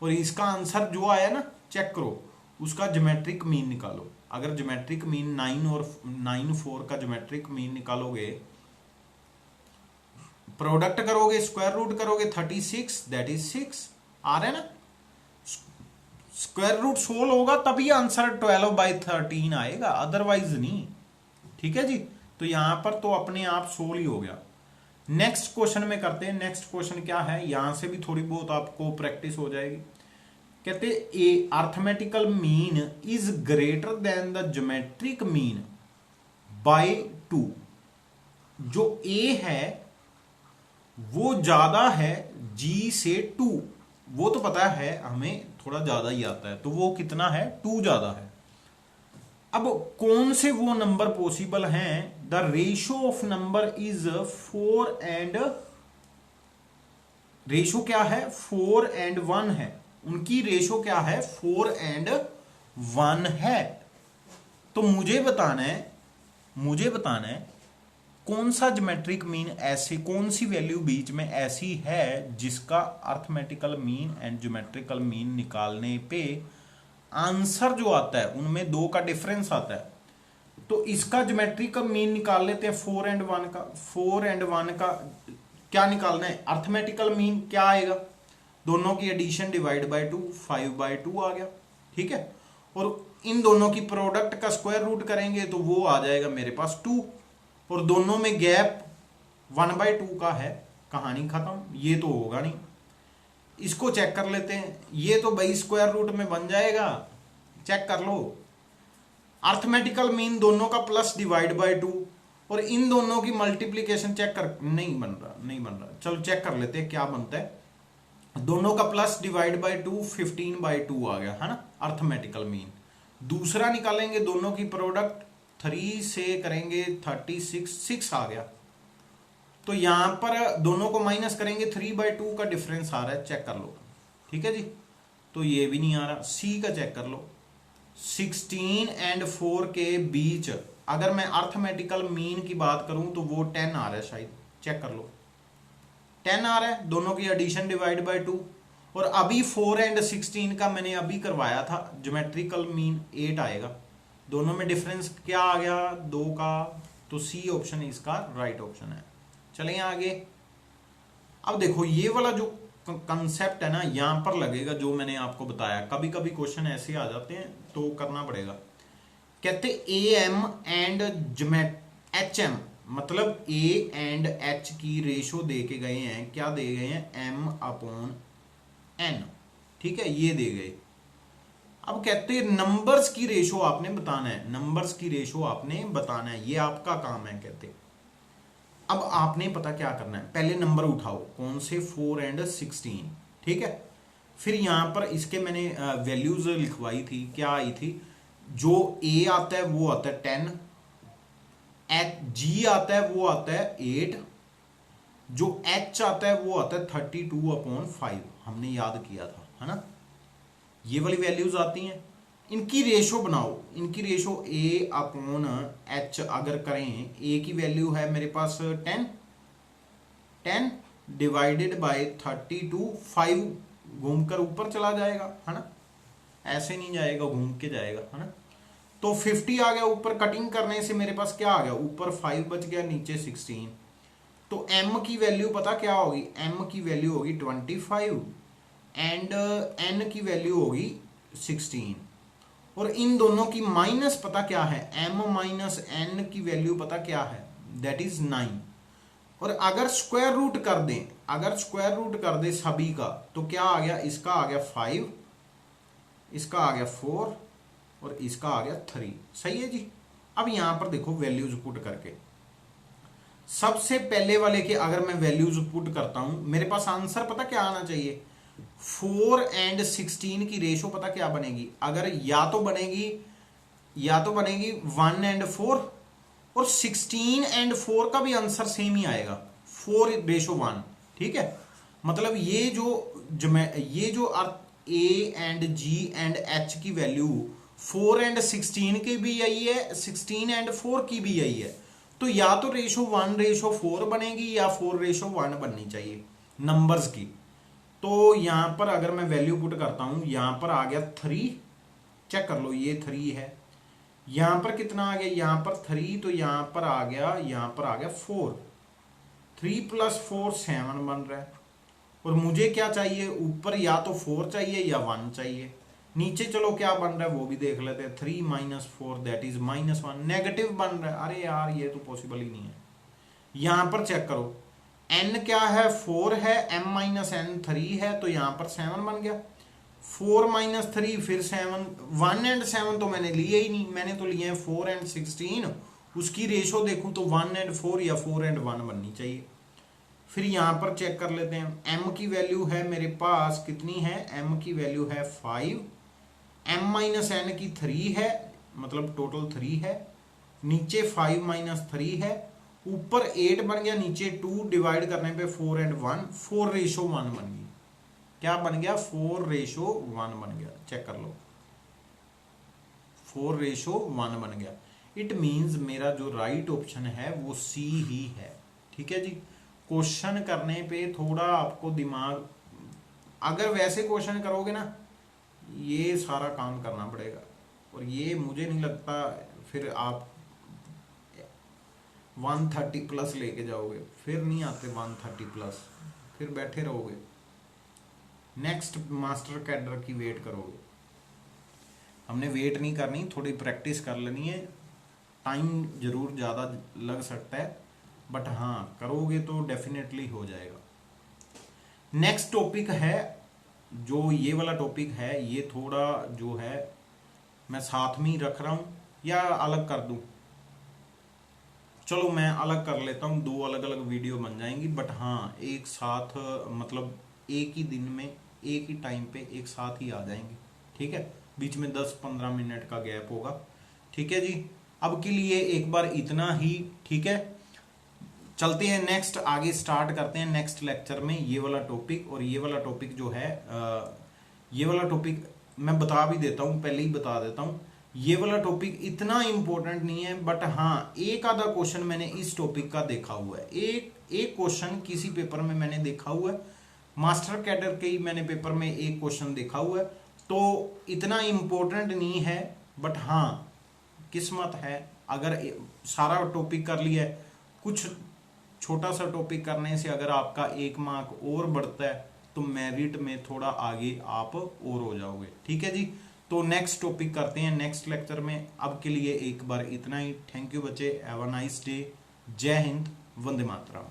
और इसका आंसर जो आया ना, चेक करो, उसका ज्योमेट्रिक मीन निकालो। अगर ज्योमेट्रिक मीन 9 और 9 4 का ज्योमेट्रिक मीन निकालोगे, प्रोडक्ट करोगे, स्क्वायर रूट करोगे, 36 दैट इज 6 आ रहा है ना। स्क्वायर रूट सोल्व होगा तभी आंसर 12/13 आएगा, अदरवाइज नहीं, ठीक है जी। तो यहां पर तो अपने आप सोल्व ही हो गया। नेक्स्ट क्वेश्चन में करते हैं। नेक्स्ट क्वेश्चन क्या है, यहां से भी थोड़ी बहुत आपको प्रैक्टिस हो जाएगी। कहते A arithmetical mean is greater then the geometric mean by 2। जो ए है वो ज्यादा है जी से 2, वो तो पता है हमें, थोड़ा ज्यादा ही आता है, तो वो कितना है, 2 ज्यादा है। अब कौन से वो नंबर पॉसिबल हैं, the ratio of number is 4 and, ratio क्या है, 4 एंड 1 है, उनकी रेशो क्या है, 4 एंड 1 है। तो मुझे बताना है कौन सा ज्योमेट्रिक मीन ऐसे, कौन सी वैल्यू बीच में ऐसी है जिसका arithmetical mean and geometrical mean निकालने पे आंसर जो आता है उनमें 2 का डिफरेंस आता है। तो इसका ज्योमेट्रिकल मीन निकाल लेते हैं 4 एंड 1 का। 4 एंड 1 का क्या निकालना है, अर्थमेटिकल मीन क्या आएगा, दोनों की एडिशन डिवाइड बाय 2, 5/2 आ गया, ठीक है। और इन दोनों की प्रोडक्ट का स्क्वायर रूट करेंगे तो वो आ जाएगा मेरे पास 2, और दोनों में गैप 1/2 का है, कहानी खत्म, ये तो होगा नहीं। इसको चेक कर लेते हैं, ये तो भाई स्क्वायर रूट में बन जाएगा, चेक कर लो। अर्थमेटिकल मीन दोनों का प्लस डिवाइड बाय 2, और इन दोनों की मल्टीप्लीकेशन चेक कर, नहीं बन रहा, चलो चेक कर लेते हैं क्या बनता है। दोनों का प्लस डिवाइड बाय 2, 15/2 आ गया, है ना, अर्थमेटिकल मीन। दूसरा निकालेंगे दोनों की प्रोडक्ट, 3 से करेंगे 36, 6 आ गया। तो यहां पर दोनों को माइनस करेंगे, 3/2 का डिफरेंस आ रहा है, चेक कर लो, ठीक है जी। तो ये भी नहीं आ रहा, सी का चेक कर लो, 16 एंड 4 के बीच अगर मैं अर्थमेटिकल मीन की बात करूं तो वो 10 आ रहा है शायद, चेक कर लो, 10 आ रहा है, दोनों की एडिशन डिवाइड बाय 2। और अभी 4 एंड 16 का मैंने अभी करवाया था, ज्योमेट्रिकल मीन 8 आएगा, दोनों में डिफरेंस क्या आ गया, 2 का। तो सी ऑप्शन इसका राइट ऑप्शन है। चलिए आगे। अब देखो ये वाला जो कंसेप्ट है ना, यहां पर लगेगा जो मैंने आपको बताया, कभी कभी क्वेश्चन ऐसे आ जाते हैं तो करना पड़ेगा। कहते A M and H M, मतलब ए एंड एच की रेशो दे के गए हैं, क्या दे गए हैं, m/n, ठीक है, ये दे गए। अब कहते हैं नंबर्स की रेशो आपने बताना है, नंबर्स की रेशो आपने बताना है, ये आपका काम है। कहते अब आपने पता क्या करना है, पहले नंबर उठाओ, कौन से, 4 एंड 16, ठीक है। फिर यहां पर इसके मैंने वैल्यूज लिखवाई थी, क्या आई थी, जो ए आता है वो आता है 10, जी आता है वो आता है 8, जो एच आता है वो आता है 32/5, हमने याद किया था, है ना, ये वाली वैल्यूज आती हैं। इनकी रेशो बनाओ, इनकी रेशो A/H अगर करें, ए की वैल्यू है मेरे पास 10 डिवाइडेड बाय 32, 5 घूमकर ऊपर चला जाएगा, है ना, ऐसे नहीं जाएगा, घूम के जाएगा, है ना। तो 50 आ गया, ऊपर कटिंग करने से मेरे पास क्या आ गया, ऊपर 5 बच गया, नीचे 16। तो m की वैल्यू पता क्या होगी, m की वैल्यू होगी 25 एंड n की वैल्यू होगी 16। और इन दोनों की माइनस पता क्या है, m-n की वैल्यू पता क्या है, दैट इज 9। और अगर स्क्वायर रूट कर दें, अगर स्क्वायर रूट कर दे सभी का, तो क्या आ गया, इसका आ गया 5, इसका आ गया 4 और इसका आ गया 3, सही है जी। अब यहां पर देखो वैल्यूज पुट करके, सबसे पहले वाले के अगर मैं वैल्यूज पुट करता हूं, मेरे पास आंसर पता क्या आना चाहिए, 4 एंड 16 की रेशो पता क्या बनेगी, अगर या तो बनेगी 1 एंड 4, और 16 एंड 4 का भी आंसर सेम ही आएगा, 4:1, ठीक है। मतलब ये जो A and G and H की वैल्यू 4 एंड 16 की भी यही है, 16 एंड 4 की भी यही है। तो या तो रेशो 1:4 बनेगी या 4:1 बननी चाहिए नंबर्स की। तो यहां पर अगर मैं वैल्यू पुट करता हूं, यहां पर आ गया 3, चेक कर लो, ये 3 है, यहां पर कितना आ गया, यहां पर 3, तो यहां पर आ गया 4, 3 + 4 7 बन रहा है। और मुझे क्या चाहिए, ऊपर या तो 4 चाहिए या 1 चाहिए, नीचे चलो क्या बन रहा है वो भी देख लेते हैं, 3 - 4 दैट इज -1, नेगेटिव बन रहा है। अरे यार ये तो पॉसिबल ही नहीं है। यहां पर चेक करो, n क्या है, 4 है, m-n 3 है, तो यहां पर 7 बन गया, 4 - 3 फिर 7, 1 एंड 7 तो मैंने लिए ही नहीं, मैंने तो लिए हैं 4 एंड 16, उसकी रेशो देखूं तो 1 एंड 4 या 4 एंड 1 बननी चाहिए। फिर यहां पर चेक कर लेते हैं, m की वैल्यू है मेरे पास कितनी है, m की वैल्यू है 5, m माइनस n की 3 है, मतलब टोटल 3 है, नीचे 5 माइनस 3 है, ऊपर 8 बन गया, नीचे 2, डिवाइड करने पे 4 एंड 1, 4:1 बन गई। क्या बन गया, 4:1 बन गया। चेक कर लो, 4:1 बन गया। इट मींस मेरा जो राइट ऑप्शन है वो सी ही है। ठीक है जी। क्वेश्चन करने पे थोड़ा आपको दिमाग, अगर वैसे क्वेश्चन करोगे ना, ये सारा काम करना पड़ेगा, और ये मुझे नहीं लगता फिर आप 130 प्लस लेके जाओगे, फिर नहीं आते 130 प्लस, फिर बैठे रहोगे, नेक्स्ट मास्टर कैडर की वेट करोगे। हमने वेट नहीं करनी, थोड़ी प्रैक्टिस कर लेनी है, टाइम जरूर ज़्यादा लग सकता है, बट हाँ करोगे तो डेफिनेटली हो जाएगा। नेक्स्ट टॉपिक है, जो ये वाला टॉपिक है, ये थोड़ा जो है मैं साथ में ही रख रहा हूँ या अलग कर दूँ, चलो मैं अलग कर लेता हूँ, 2 अलग अलग वीडियो बन जाएंगी, बट हाँ एक साथ, मतलब एक ही दिन में एक ही टाइम पे एक साथ ही आ जाएंगे। ठीक है, बीच में 10-15 मिनट का गैप होगा। ठीक है जी, अब के लिए एक बार इतना ही। ठीक है, चलते हैं नेक्स्ट, आगे स्टार्ट करते हैं नेक्स्ट लेक्चर में ये वाला टॉपिक। और ये वाला टॉपिक जो है, ये वाला टॉपिक मैं बता भी देता हूँ, पहले ही बता देता हूँ, ये वाला टॉपिक इतना इंपॉर्टेंट नहीं है, बट हाँ एक आधा क्वेश्चन मैंने इस टॉपिक का देखा हुआ है, एक क्वेश्चन किसी पेपर में मैंने देखा हुआ है, मास्टर कैडर के ही मैंने पेपर में एक क्वेश्चन देखा हुआ है, तो इतना इंपॉर्टेंट नहीं है, बट हाँ किस्मत है, अगर सारा टॉपिक कर लिया है, कुछ छोटा सा टॉपिक करने से अगर आपका 1 मार्क और बढ़ता है तो मेरिट में थोड़ा आगे आप और हो जाओगे। ठीक है जी, तो नेक्स्ट टॉपिक करते हैं नेक्स्ट लेक्चर में। अब के लिए एक बार इतना ही। थैंक यू बच्चे, हैव अ नाइस डे, जय हिंद, वंदे मातरम।